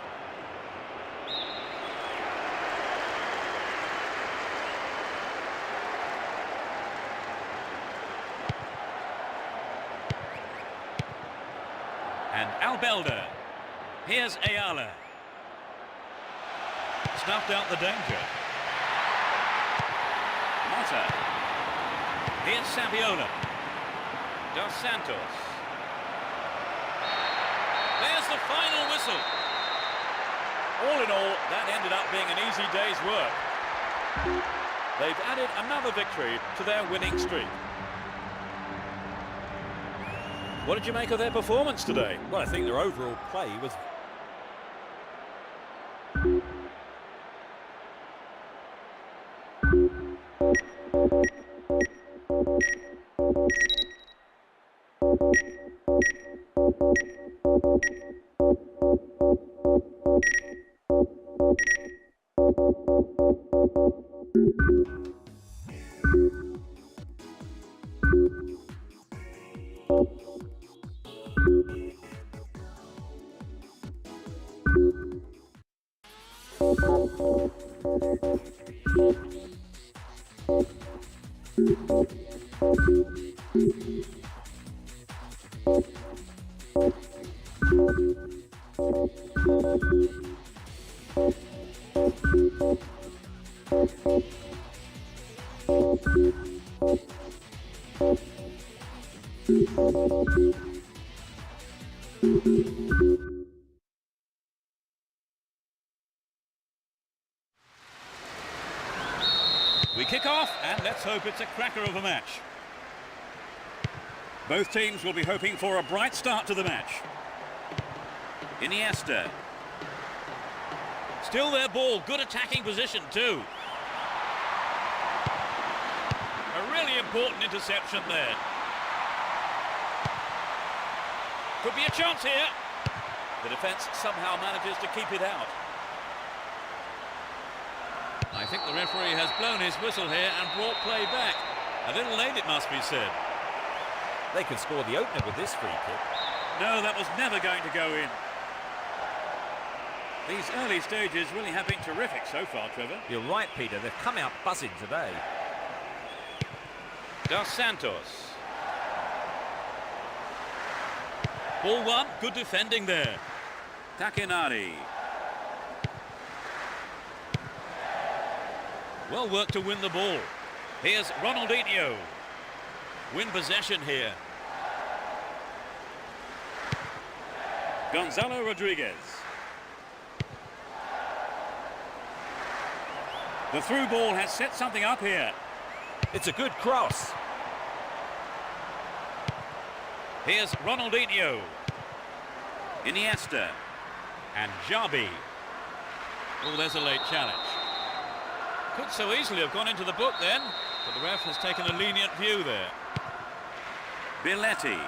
And Albelda. Here's Ayala. Snuffed out the danger. Motta. Here's Saviola. Dos Santos. There's the final whistle. All in all, that ended up being an easy day's work. They've added another victory to their winning streak. What did you make of their performance today? Well, I think their overall play was... We kick off, and let's hope it's a cracker of a match. Both teams will be hoping for a bright start to the match. Iniesta. Still their ball, good attacking position too. A really important interception there. Could be a chance here. The defence somehow manages to keep it out. I think the referee has blown his whistle here and brought play back. A little late, it must be said. They can score the opener with this free kick. No, that was never going to go in. These early stages really have been terrific so far, Trevor. You're right, Peter. They've come out buzzing today. Dos Santos. Ball one, good defending there. Takenari. Well worked to win the ball. Here's Ronaldinho. Win possession here. Gonzalo Rodriguez. The through ball has set something up here. It's a good cross. Here's Ronaldinho. Iniesta. And Xabi. Oh, there's a late challenge. Could so easily have gone into the book then, but the ref has taken a lenient view there. Billetti.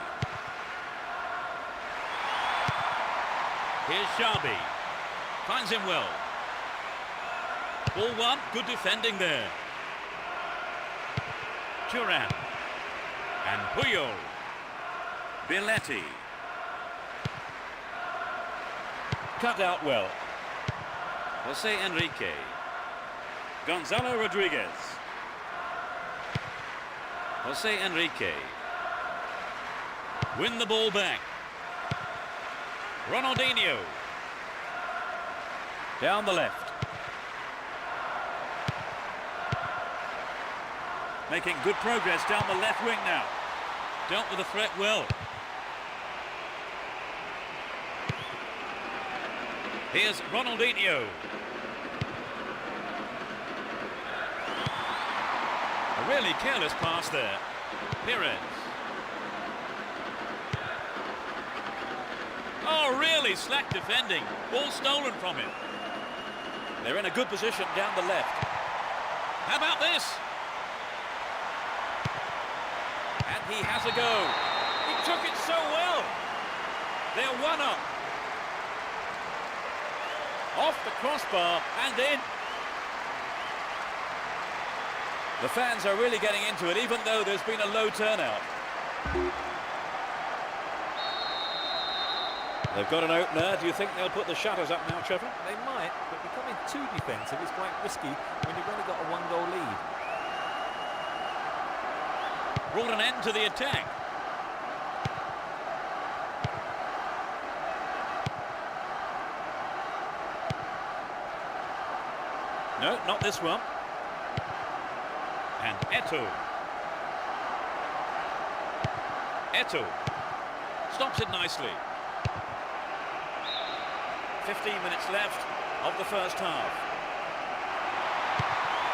Here's Xabi. Finds him well. Ball one, good defending there. Turan. And Puyol. Billetti. Cut out well. Jose Enrique. Gonzalo Rodriguez. Jose Enrique. Win the ball back. Ronaldinho. Down the left. Making good progress down the left wing now. Dealt with the threat well. Here's Ronaldinho. A really careless pass there. Perez. Oh, really slack defending. Ball stolen from him. They're in a good position down the left. How about this? And he has a go. He took it so well. They're one up. Off the crossbar and in. The fans are really getting into it, even though there's been a low turnout. They've got an opener. Do you think they'll put the shutters up now, Trevor? They might, but becoming too defensive is quite risky when you've only got a one-goal lead. Brought an end to the attack. No, not this one. And Eto'o. Eto'o stops it nicely. 15 minutes left of the first half.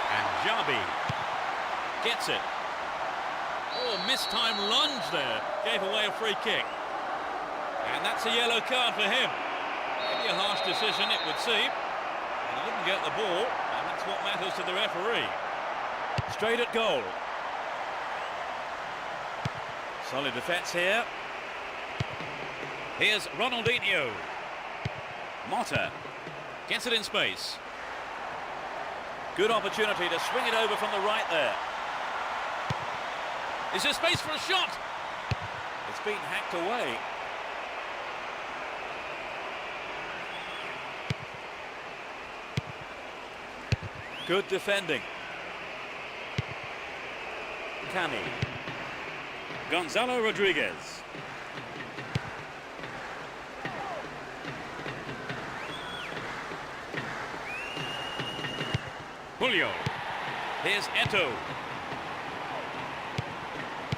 And Xabi gets it. Oh, mistimed lunge there. Gave away a free kick. And that's a yellow card for him. Maybe a harsh decision, it would seem. And he didn't get the ball, and that's what matters to the referee. Straight at goal. Solid defence here. Here's Ronaldinho. Motta gets it in space. Good opportunity to swing it over from the right there. Is there space for a shot? It's been hacked away. Good defending. Cani. Gonzalo Rodriguez. Julio. Here's Eto'o.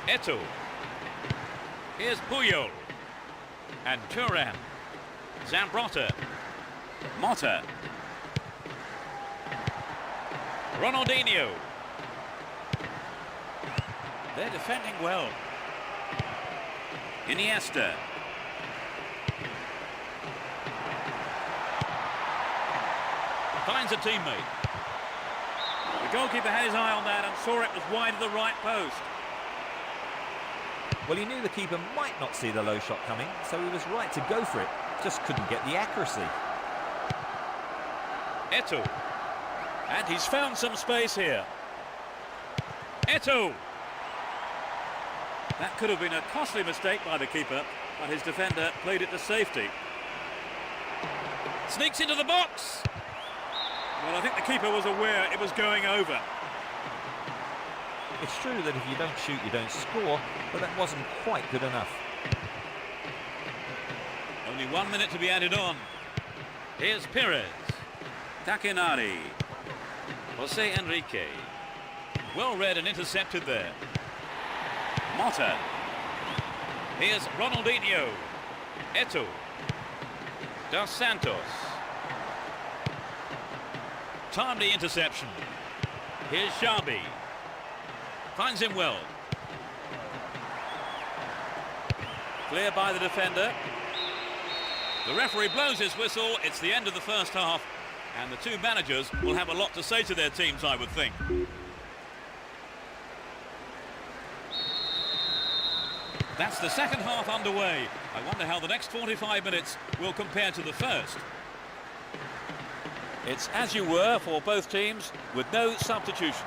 Eto'o. Here's Puyol. And Turan. Zambrotta. Motta. Ronaldinho. They're defending well. Iniesta. Finds a teammate. The goalkeeper had his eye on that and saw it was wide of the right post. Well, he knew the keeper might not see the low shot coming, so he was right to go for it. Just couldn't get the accuracy. Eto'o. And he's found some space here. Eto'o. That could have been a costly mistake by the keeper, but his defender played it to safety. Sneaks into the box. Well, I think the keeper was aware it was going over. It's true that if you don't shoot, you don't score, but that wasn't quite good enough. Only 1 minute to be added on. Here's Perez. Takenari. Jose Enrique. Well read and intercepted there. Motta. Here's Ronaldinho. Eto'o. Dos Santos. Timely interception. Here's Xabi. Finds him well. Clear by the defender. The referee blows his whistle. It's the end of the first half. And the two managers will have a lot to say to their teams, I would think. That's the second half underway. I wonder how the next 45 minutes will compare to the first. It's as you were for both teams, with no substitutions.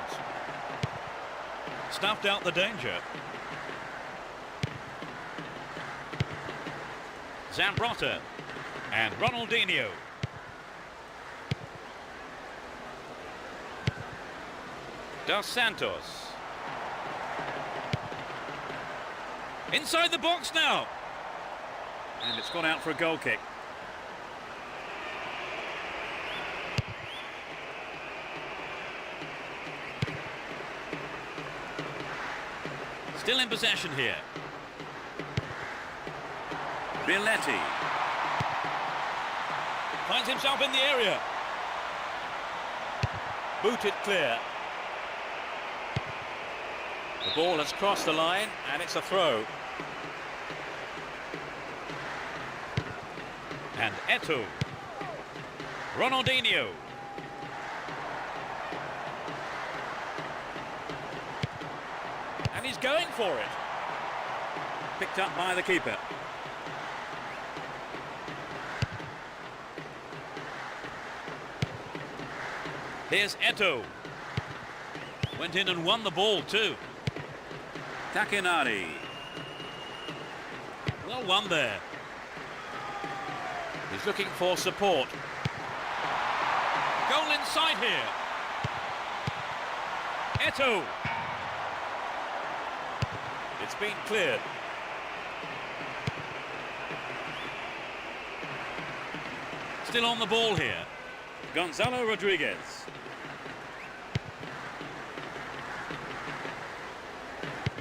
Snuffed out the danger. Zambrotta and Ronaldinho. Dos Santos. Inside the box now. And it's gone out for a goal kick. Still in possession here. Biletti. Finds himself in the area. Booted clear. The ball has crossed the line and it's a throw. And Eto'o. Ronaldinho. And he's going for it. Picked up by the keeper. Here's Eto'o. Went in and won the ball too. Takenari. Well won there. He's looking for support. Goal inside here. Eto'o. It's been cleared. Still on the ball here. Gonzalo Rodriguez.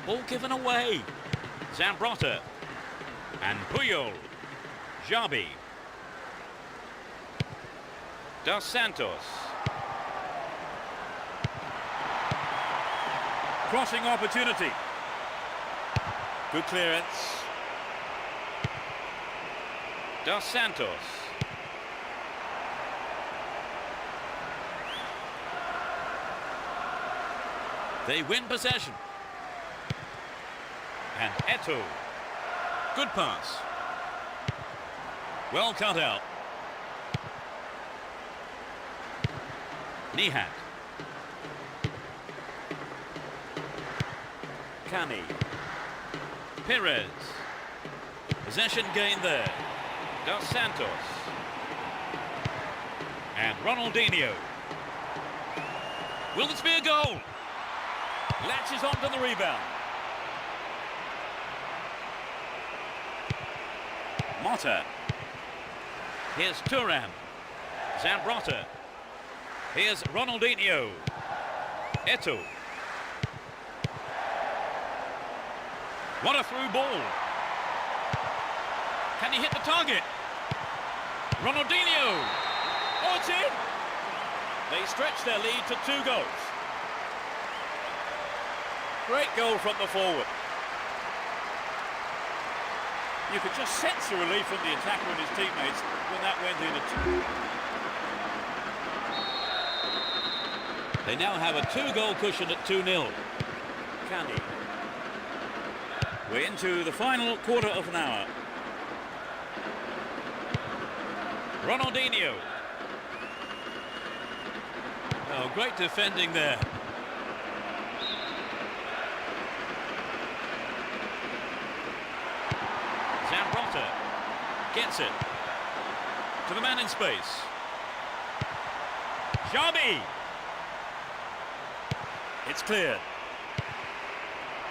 Ball given away. Zambrotta. And Puyol. Xabi. Dos Santos. Crossing opportunity. Good clearance. Dos Santos. They win possession. And Eto'o. Good pass. Well cut out. Nihat. Cani. Perez. Possession gained there. Dos Santos. And Ronaldinho. Will this be a goal? Latches onto the rebound. Motta. Here's Thuram. Zambrotta. Here's Ronaldinho. Eto'o. What a through ball. Can he hit the target? Ronaldinho. Oh, it's in! They stretch their lead to 2 goals. Great goal from the forward. You could just sense the relief from the attacker and his teammates when that went in. They now have a 2-goal cushion at 2-0. Canny. We're into the final quarter of an hour. Ronaldinho. Oh, great defending there. Zambrotta gets it to the man in space. Xabi. It's cleared.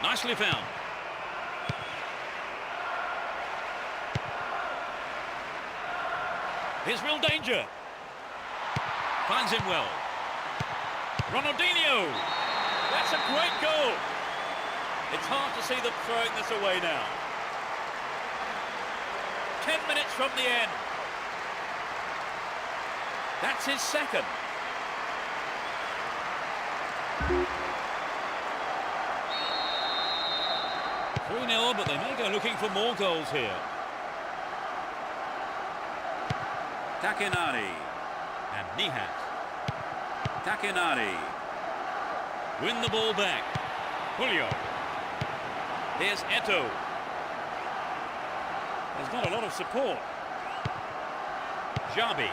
Nicely found. Here's real danger. Finds him well. Ronaldinho. That's a great goal. It's hard to see them throwing this away now. 10 minutes from the end. That's his second. -3-0, but they may go looking for more goals here. Takenari. And Nihat. Takenari. Win the ball back. Julio. Here's Eto'o. There's not a lot of support. Xabi.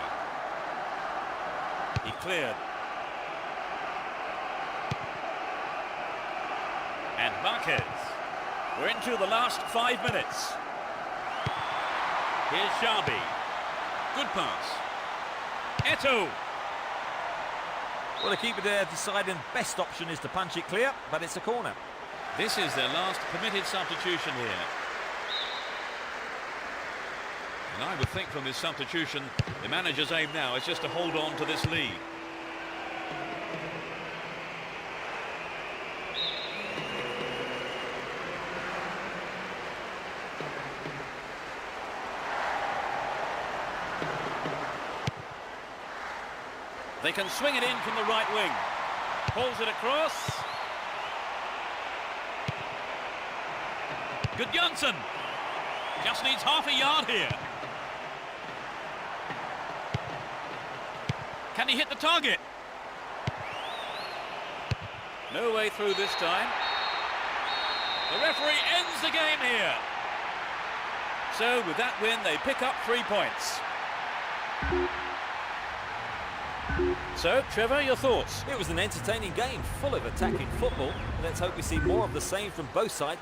He cleared. And Marquez. We're into the last 5 minutes. Here's Xabi. Good pass. Eto'o. Well, the keeper there deciding best option is to punch it clear, but it's a corner. This is their last permitted substitution here. And I would think from this substitution, the manager's aim now is just to hold on to this lead. They can swing it in from the right wing. Pulls it across. Good Janssen. Just needs half a yard here. Can he hit the target? No way through this time. The referee ends the game here. So with that win, they pick up 3 points. So, Trevor, your thoughts? It was an entertaining game, full of attacking football. Let's hope we see more of the same from both sides.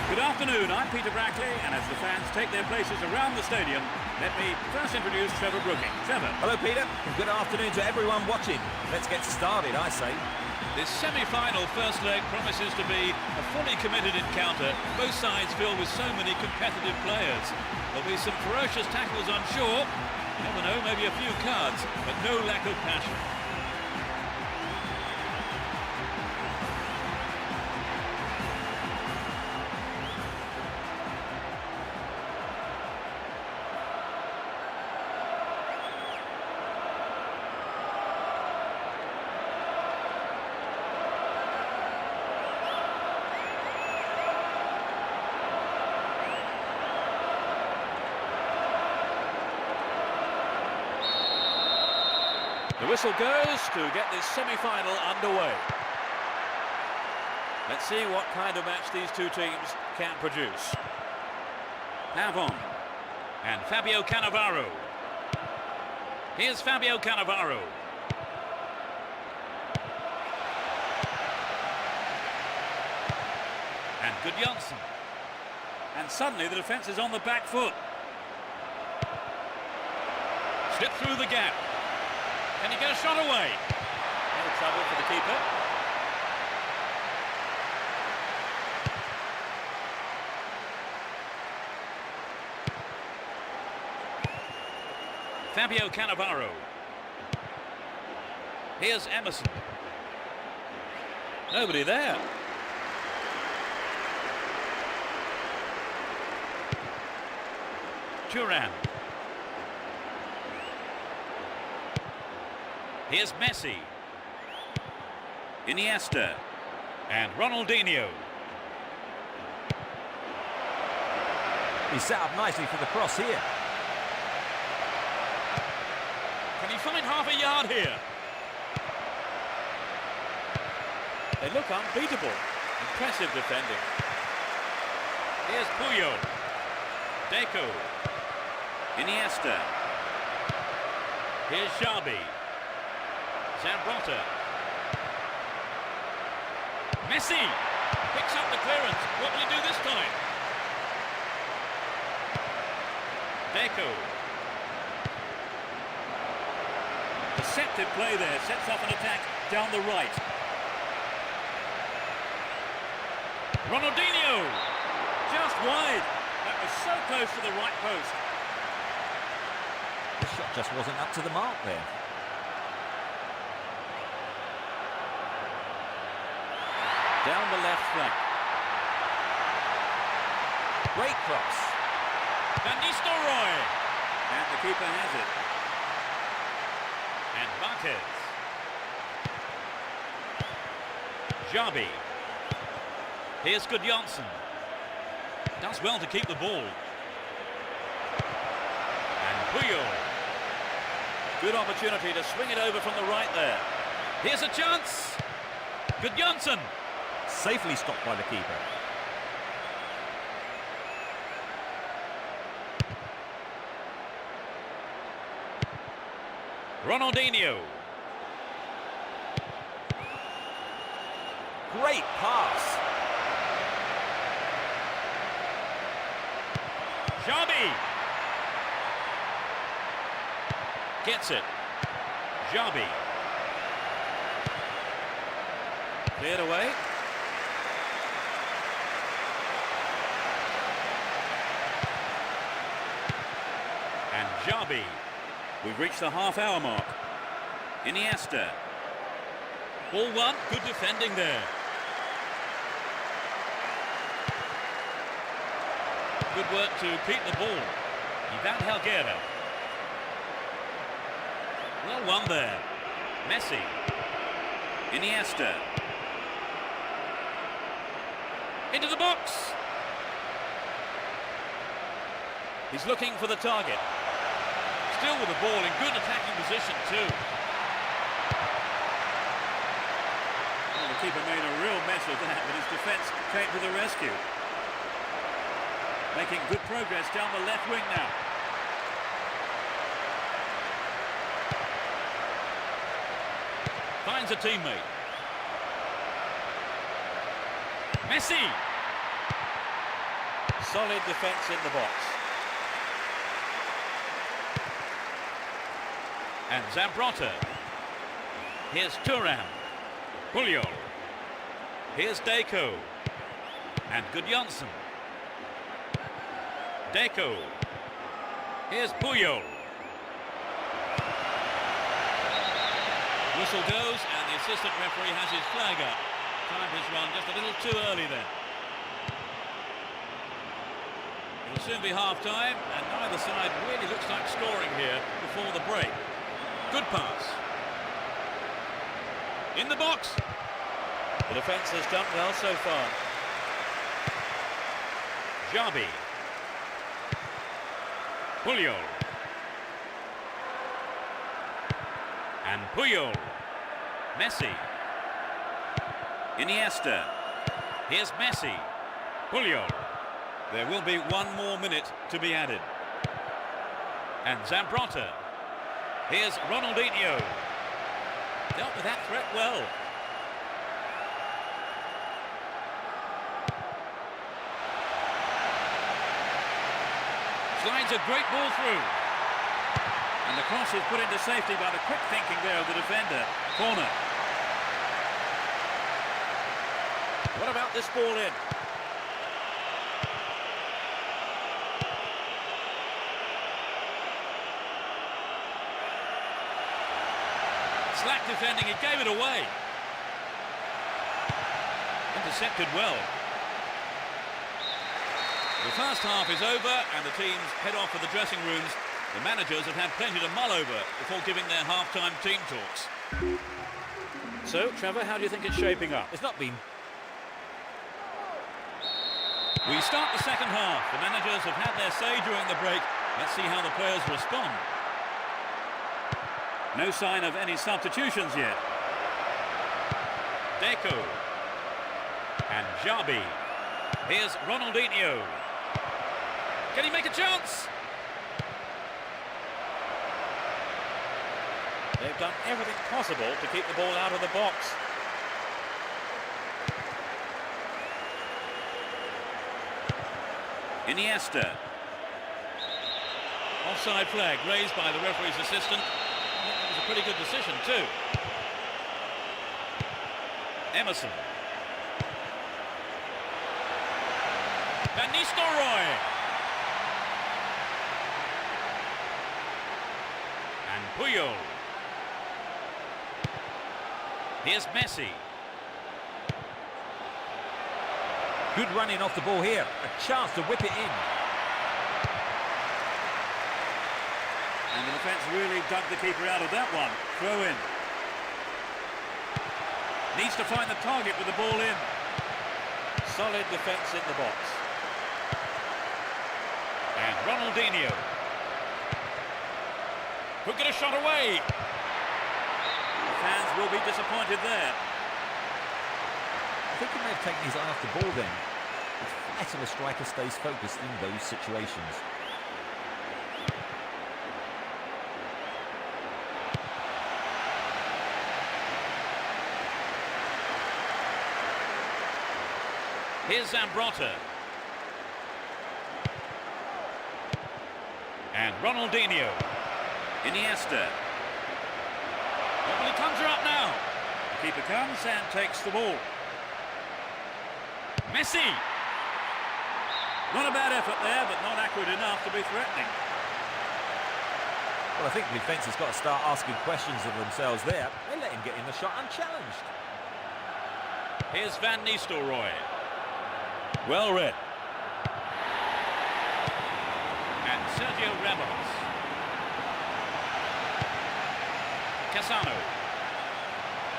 Good afternoon, I'm Peter Brackley, and as the fans take their places around the stadium, let me first introduce Trevor Brooking. Trevor. Hello, Peter, and good afternoon to everyone watching. Let's get started, I say. This semi-final first leg promises to be a fully committed encounter. Both sides filled with so many competitive players. There'll be some ferocious tackles, I'm sure. You never know, maybe a few cards, but no lack of passion. The whistle goes to get this semi-final underway. Let's see what kind of match these two teams can produce. Pavon and Fabio Cannavaro. Here's Fabio Cannavaro. And Gudjonsson. And suddenly the defence is on the back foot. Slip through the gap. Can he get a shot away? No trouble for the keeper. Fabio Cannavaro. Here's Emerson. Nobody there. Thuram. Here's Messi. Iniesta. And Ronaldinho. He's set up nicely for the cross here. Can he find half a yard here? They look unbeatable. Impressive defending. Here's Puyol. Deco. Iniesta. Here's Xabi. Zambrotta. Messi picks up the clearance. What will he do this time? Deco. Deceptive play there. Sets off an attack down the right. Ronaldinho. Just wide. That was so close to the right post. The shot just wasn't up to the mark there. Down the left flank. Great cross. Van Nistelrooy. And the keeper has it. And Marquez. Xabi. Here's Gudjonsson. Does well to keep the ball. And Puyol. Good opportunity to swing it over from the right there. Here's a chance. Gudjonsson. Safely stopped by the keeper. Ronaldinho. Great pass. Xabi. Gets it. Xabi. Cleared away. And Xabi. We've reached the half-hour mark. Iniesta. Ball one. Good defending there. Good work to keep the ball. Ivan Helguera. Well won there. Messi. Iniesta. Into the box. He's looking for the target. Still with the ball in good attacking position too. Well, the keeper made a real mess of that, but his defence came to the rescue. Making good progress down the left wing now. Finds a teammate. Messi. Solid defence in the box. And Zambrotta. Here's Thuram. Puyol. Here's Deco. And Gudjonsson. Deco. Here's Puyol. Whistle goes and the assistant referee has his flag up. Time has run just a little too early then. It'll soon be half-time and neither side really looks like scoring here before the break. Good pass. In the box. The defence has done well so far. Xabi. Puyol. And Puyol. Messi. Iniesta. Here's Messi. Puyol. There will be one more minute to be added. And Zambrotta. Here's Ronaldinho. Dealt with that threat well. Slides a great ball through. And the cross is put into safety by the quick thinking there of the defender. Corner. What about this ball in? Slack defending, he gave it away. Intercepted well. The first half is over and the teams head off for the dressing rooms. The managers have had plenty to mull over before giving their half-time team talks. So, Trevor, how do you think it's shaping up? It's not been... We start the second half. The managers have had their say during the break. Let's see how the players respond. No sign of any substitutions yet. Deco. And Xabi. Here's Ronaldinho. Can he make a chance? They've done everything possible to keep the ball out of the box. Iniesta. Offside flag raised by the referee's assistant. That was a pretty good decision too. Emerson. Van Nistelrooy. And Puyol. Here's Messi. Good running off the ball here. A chance to whip it in. And the defence really dug the keeper out of that one. Throw in. Needs to find the target with the ball in. Solid defence in the box. And Ronaldinho. Could get a shot away. The fans will be disappointed there. I think he may have taken his eye off the ball then. It's vital a striker stays focused in those situations. Here's Zambrotta. And Ronaldinho. Iniesta. Well, he comes her up now. The keeper comes and takes the ball. Messi. Not a bad effort there, but not accurate enough to be threatening. Well, I think the defence has got to start asking questions of themselves there. They let him get in the shot unchallenged. Here's Van Nistelrooy. Well read. And Sergio Ramos. Cassano.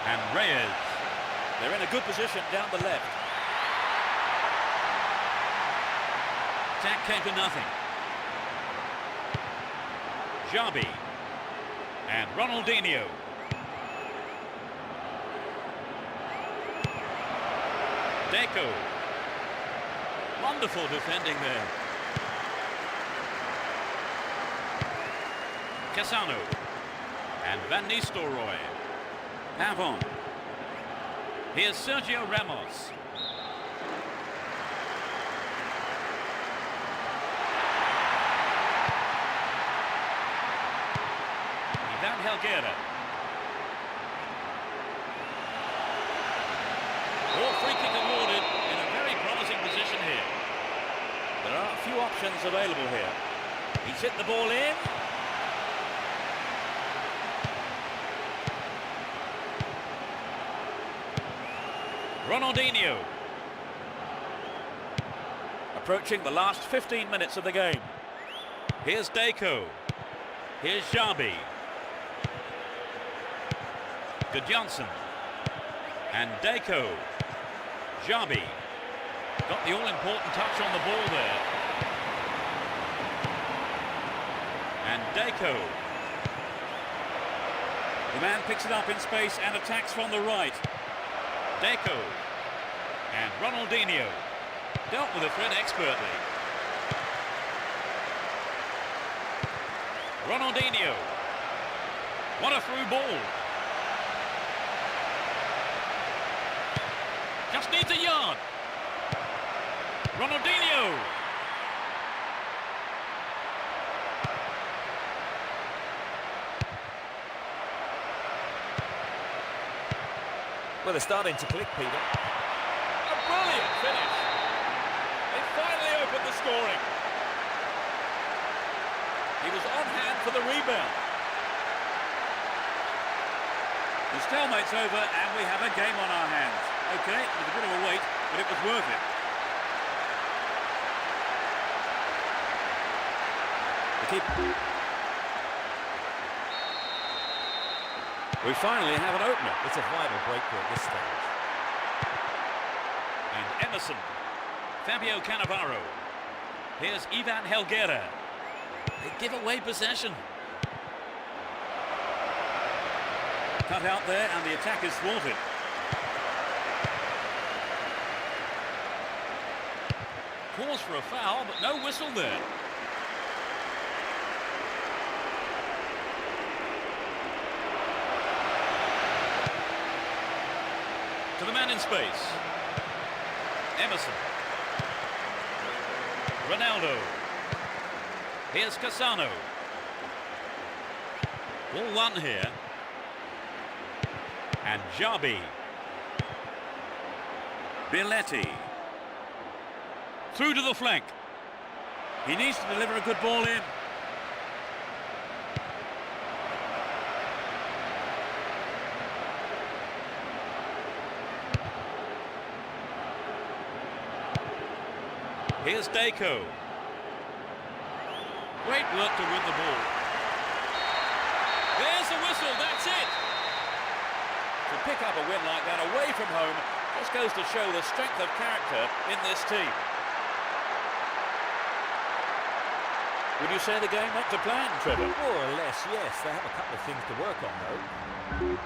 And Reyes. They're in a good position down the left. Attack came to nothing. Xabi. And Ronaldinho. Deco. Wonderful defending there. Cassano. And Van Nistelrooy. Pavon. Here's Sergio Ramos. Ivan Helguera. Free kick awarded in a very promising position here. There are a few options available here. He's hit the ball in. Ronaldinho. Approaching the last 15 minutes of the game. Here's Deco. Here's Xabi. Gudjonsson. And Deco. Xabi. Got the all-important touch on the ball there. And Deco. The man picks it up in space and attacks from the right. Deco. And Ronaldinho. Dealt with the threat expertly. Ronaldinho. What a through ball. Just needs a yard. Ronaldinho. Well, they're starting to click, Peter. A brilliant finish. They finally opened the scoring. He was on hand for the rebound. The stalemate's over and we have a game on our hands. Okay, it was a bit of a wait, but it was worth it. The keeper. We finally have an opener. It's a vital breakthrough at this stage. And Emerson. Fabio Cannavaro. Here's Ivan Helguera. They give away possession. Cut out there and the attack is thwarted. Calls for a foul, but no whistle there. To the man in space. Emerson. Ronaldo. Here's Cassano. Ball one here. And Jabi. Billetti. Through to the flank. He needs to deliver a good ball in. Here's Deco. Great work to win the ball. There's the whistle, that's it! To pick up a win like that away from home just goes to show the strength of character in this team. Would you say the game went to plan, Trevor? More or less, yes. They have a couple of things to work on, though.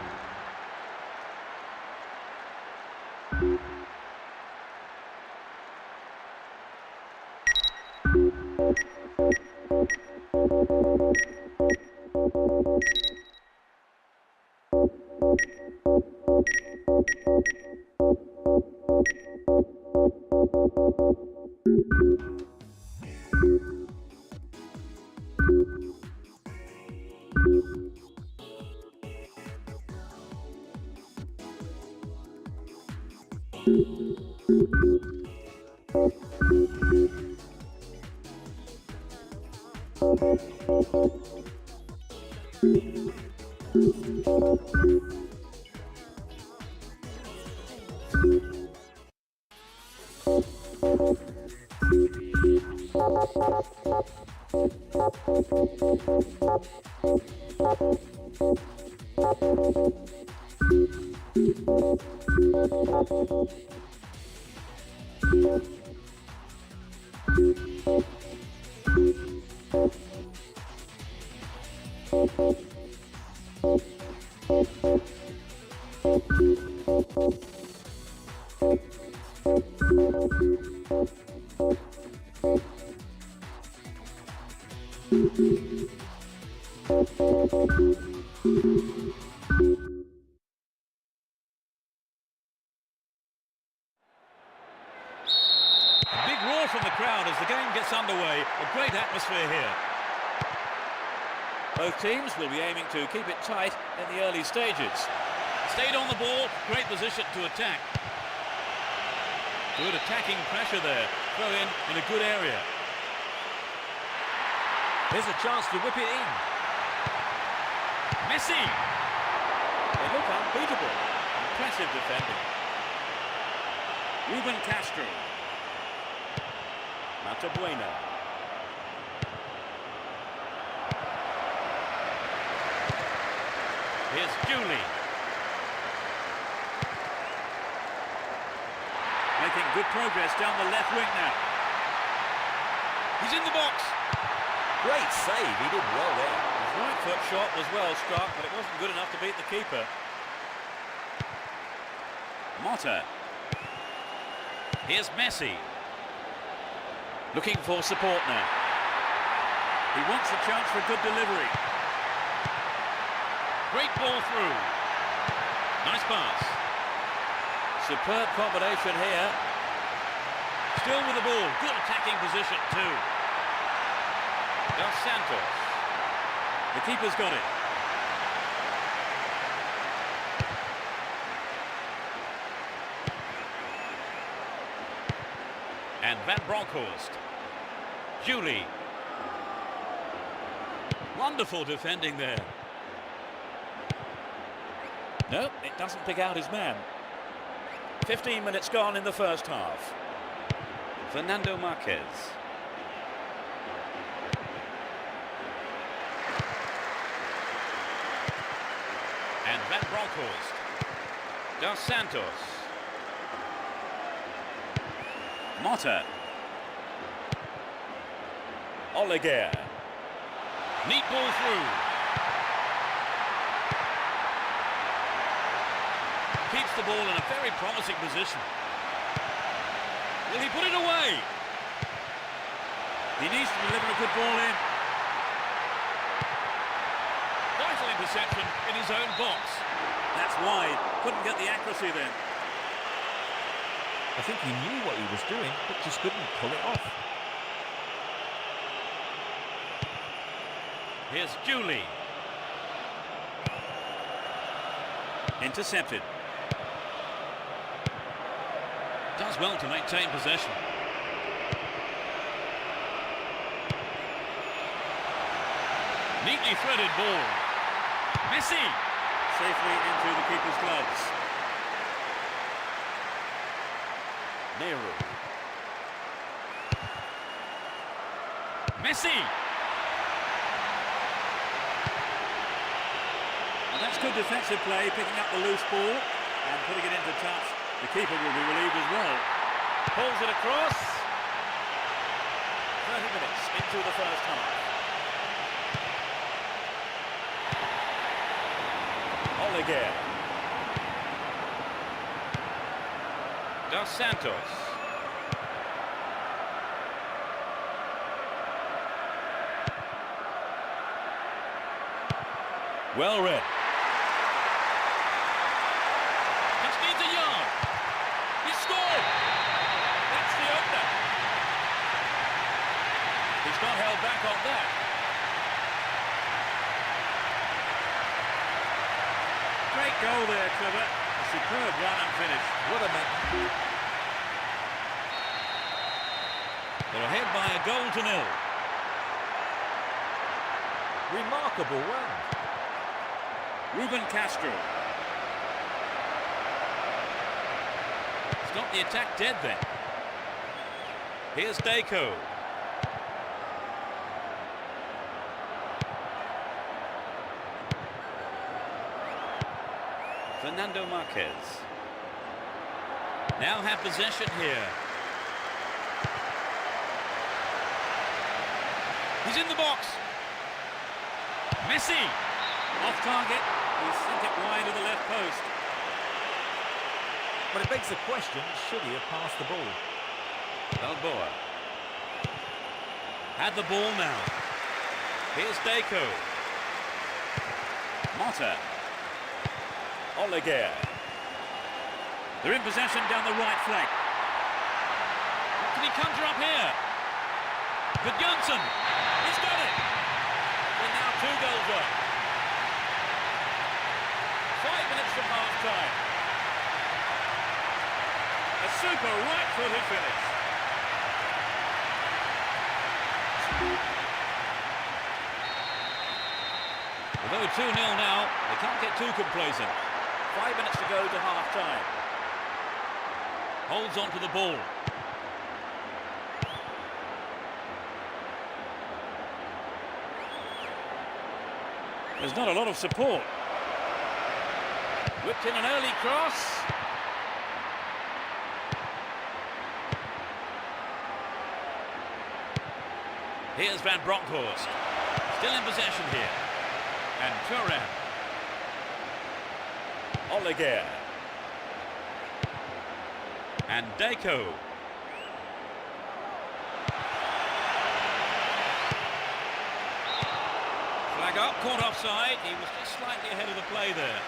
Big roar from the crowd as the game gets underway. A great atmosphere here. Both teams will be aiming to keep it tight in the early stages. Stayed on the ball, great position to attack. Good attacking pressure there. Throw in a good area. There's a chance to whip it in. Messi. They look unbeatable. Impressive defending. Ruben Castro. Matabuena. Here's Julie. Making good progress down the left wing now. He's in the box. Great save. He did well there. Right foot shot was well struck, but it wasn't good enough to beat the keeper. Motta. Here's Messi. Looking for support now. He wants a chance for a good delivery. Great ball through. Nice pass. Superb combination here. Still with the ball. Good attacking position too. Dos Santos. The keeper's got it. And Van Bronckhorst. Julie. Wonderful defending there. No, it doesn't pick out his man. 15 minutes gone in the first half. Fernando Marquez. And Van Bronckhorst. Dos Santos. Motta. Oliger. Neat ball through. Keeps the ball in a very promising position. Will he put it away? He needs to deliver a good ball in. Vital interception in his own box. That's wide. Couldn't get the accuracy then. I think he knew what he was doing, but just couldn't pull it off. Here's Julie. Intercepted. Does well to maintain possession. Neatly threaded ball. Messi. Safely into the keeper's gloves. Nehru. Messi. And that's good defensive play, picking up the loose ball and putting it into touch. The keeper will be relieved as well. Pulls it across. 30 minutes into the first half. Oliger. Dos Santos. Well read. Just needs a yard. He scored. That's the opener. He's not held back on that. Great goal there, Trevor. A superb run and finish. What a man. They're ahead by a goal to nil. Remarkable run. Ruben Castro. Stop the attack dead then. Here's Deco. Fernando Marquez. Now have possession here. He's in the box. Messi. Off target. He sent it wide of the left post. But it begs the question, should he have passed the ball? Balboa. Had the ball now. Here's Deco. Motta. Oliger. They're in possession down the right flank. Can he conjure up here? Gudjonsson. He's got it. We're now 2 goals up. 5 minutes from half-time. A super right-footed finish. Although 2-0 now, they can't get too complacent. 5 minutes to go to half-time. Holds on to the ball. There's not a lot of support. Whipped in an early cross. Here's Van Bronckhorst. Still in possession here. And Turan. Oliger. And Deco. Flag up, caught offside. He was just slightly ahead of the play there.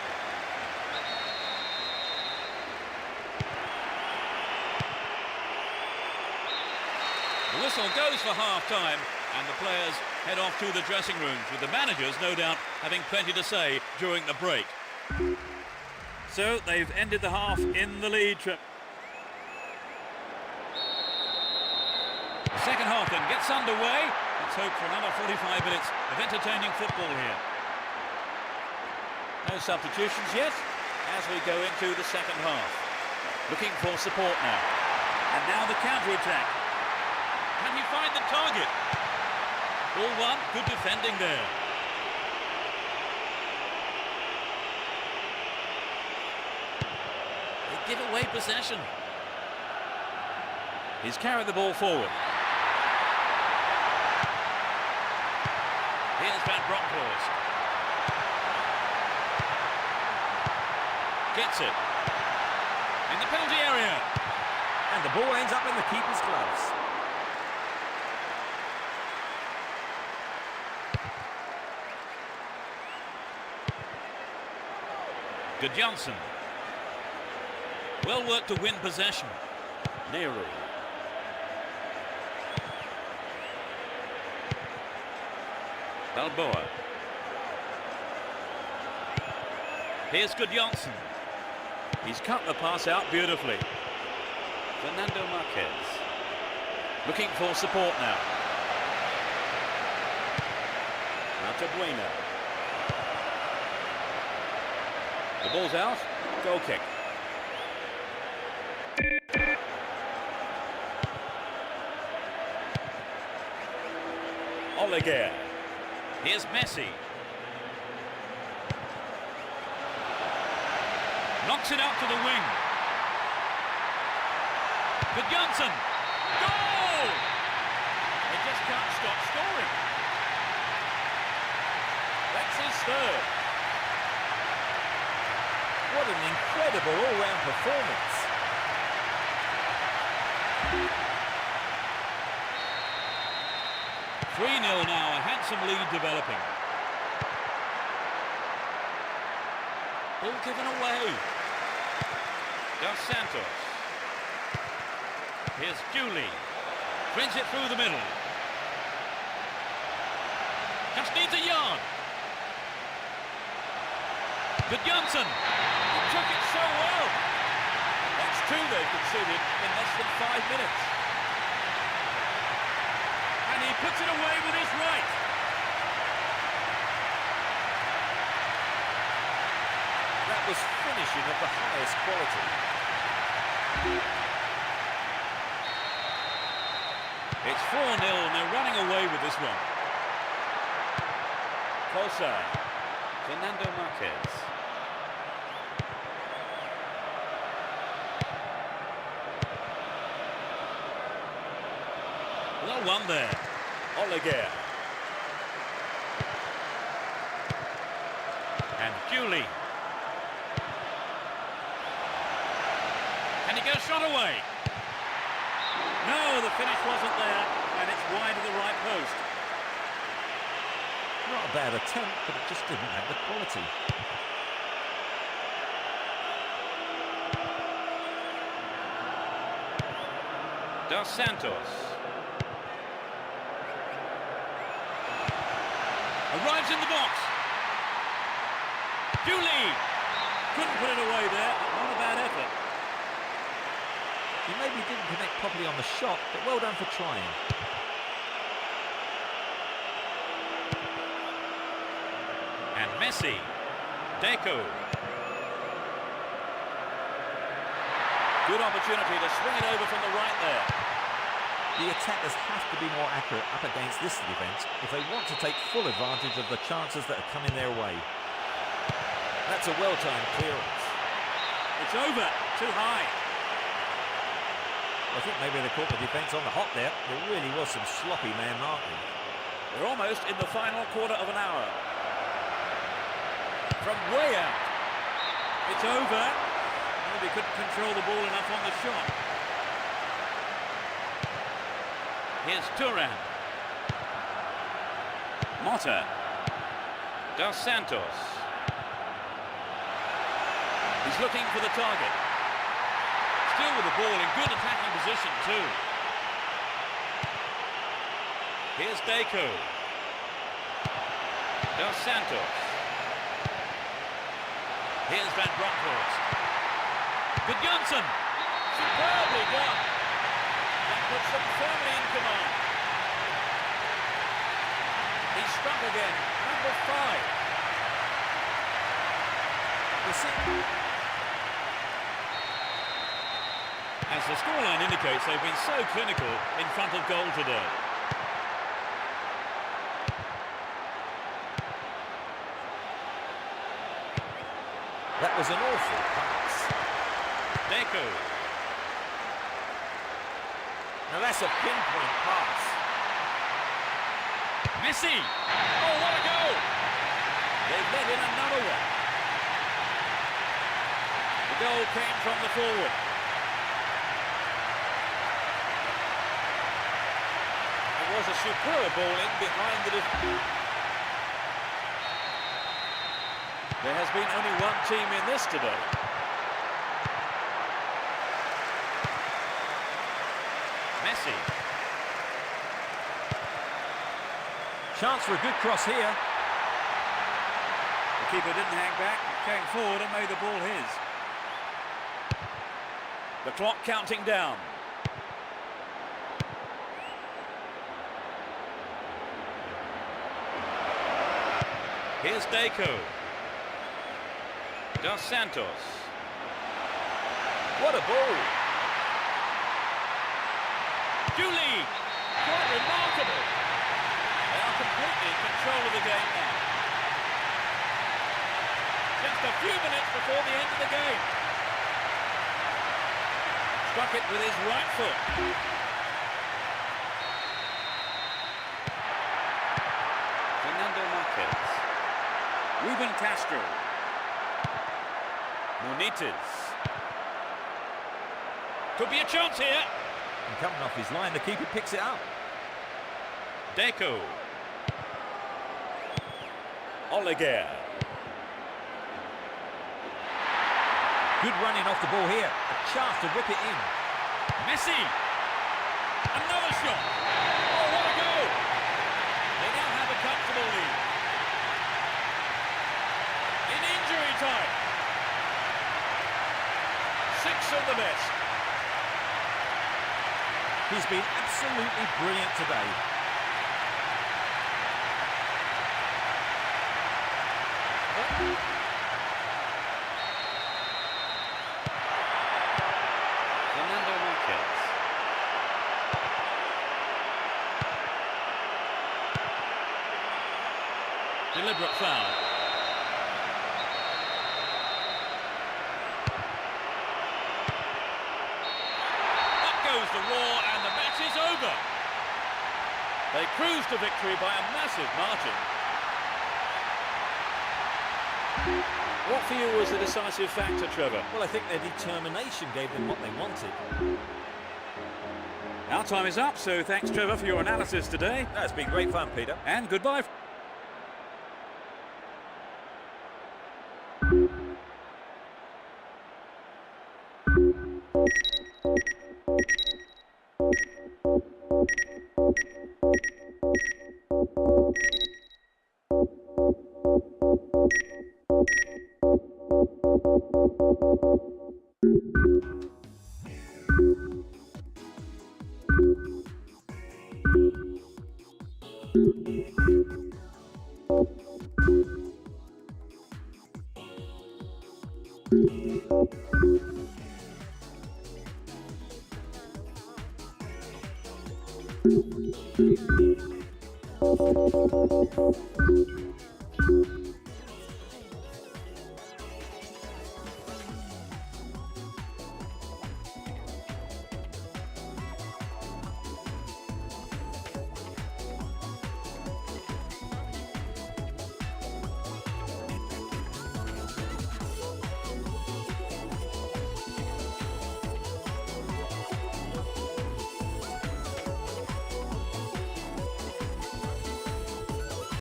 The whistle goes for half-time, and the players head off to the dressing rooms, with the managers, no doubt, having plenty to say during the break. So they've ended the half in the lead. The second half then gets underway. Let's hope for another 45 minutes of entertaining football here. No substitutions yet as we go into the second half. Looking for support now. And now the counter-attack. Can he find the target? Ball one, good defending there. They give away possession. He's carried the ball forward. Here's Van Bronckhorst. Gets it. In the penalty area. And the ball ends up in the keeper's gloves. Good Johnson. Well worked to win possession. Nehru. Balboa. Here's Good Johnson. He's cut the pass out beautifully. Fernando Marquez. Looking for support now. Now to Bueno. The ball's out. Goal kick. Oliger. Here's Messi. Knocks it out to the wing. Good Johnson. Goal! They just can't stop scoring. That's his third. What an incredible all-round performance. Three 0 now, a handsome lead developing. Ball given away. Dos Santos. Here's Dooley. Brings it through the middle. Just needs a yard. Good Johnson. He took it so well. That's two they've conceded in less than 5 minutes. And he puts it away with his right. That was finishing of the highest quality. It's 4-0 and they're running away with this one. Colsa. Fernando Marquez. Well won there. Oliger. And Dooley. Can he get a shot away? No, the finish wasn't there, and it's wide of the right post. Not a bad attempt, but it just didn't have the quality. Dos Santos. Arrives in the box. Dooley. Couldn't put it away there, not a bad effort. He maybe didn't connect properly on the shot, but well done for trying. And Messi. Deco. Good opportunity to swing it over from the right there. The attackers have to be more accurate up against this defence if they want to take full advantage of the chances that are coming their way. That's a well-timed clearance. It's over, too high. I think maybe they caught the defence on the hop there. There really was some sloppy man marking. We're almost in the final quarter of an hour. From way out. It's over. He couldn't control the ball enough on the shot. Here's Turan. Mota. Dos Santos. He's looking for the target. Still with the ball in good attacking position too. Here's Deco. Dos Santos. Here's Van Bronckhorst. Gudjonsson. Superbly done. That puts them firmly in command. He struck again. Number 5. As the scoreline indicates, they've been so clinical in front of goal today. That was an awful pass. Deco. Now that's a pinpoint pass. Messi. Oh, what a goal! They've let in another one. The goal came from the forward. It was a superb ball in behind the defence. There has been only one team in this today. Messi. Chance for a good cross here. The keeper didn't hang back, came forward and made the ball his. The clock counting down. Here's Deco. Dos Santos. What a ball. Julie. Quite remarkable. They are completely in control of the game now. Just a few minutes before the end of the game. Struck it with his right foot. Fernando Marquez. Ruben Castro. Munites. Could be a chance here. And coming off his line, the keeper picks it up. Deco. Oleguer. Good running off the ball here. A chance to whip it in. Messi. Another shot. Oh, what a goal! They now have a comfortable lead. In injury time. 6 of the best. He's been absolutely brilliant today. Fernando Marquez. Deliberate foul. Up goes the roar and the match is over. They cruised to victory by a massive margin. What for you was the decisive factor, Trevor? Well, I think their determination gave them what they wanted. Our time is up, so thanks, Trevor, for your analysis today. That's been great fun, Peter. And goodbye.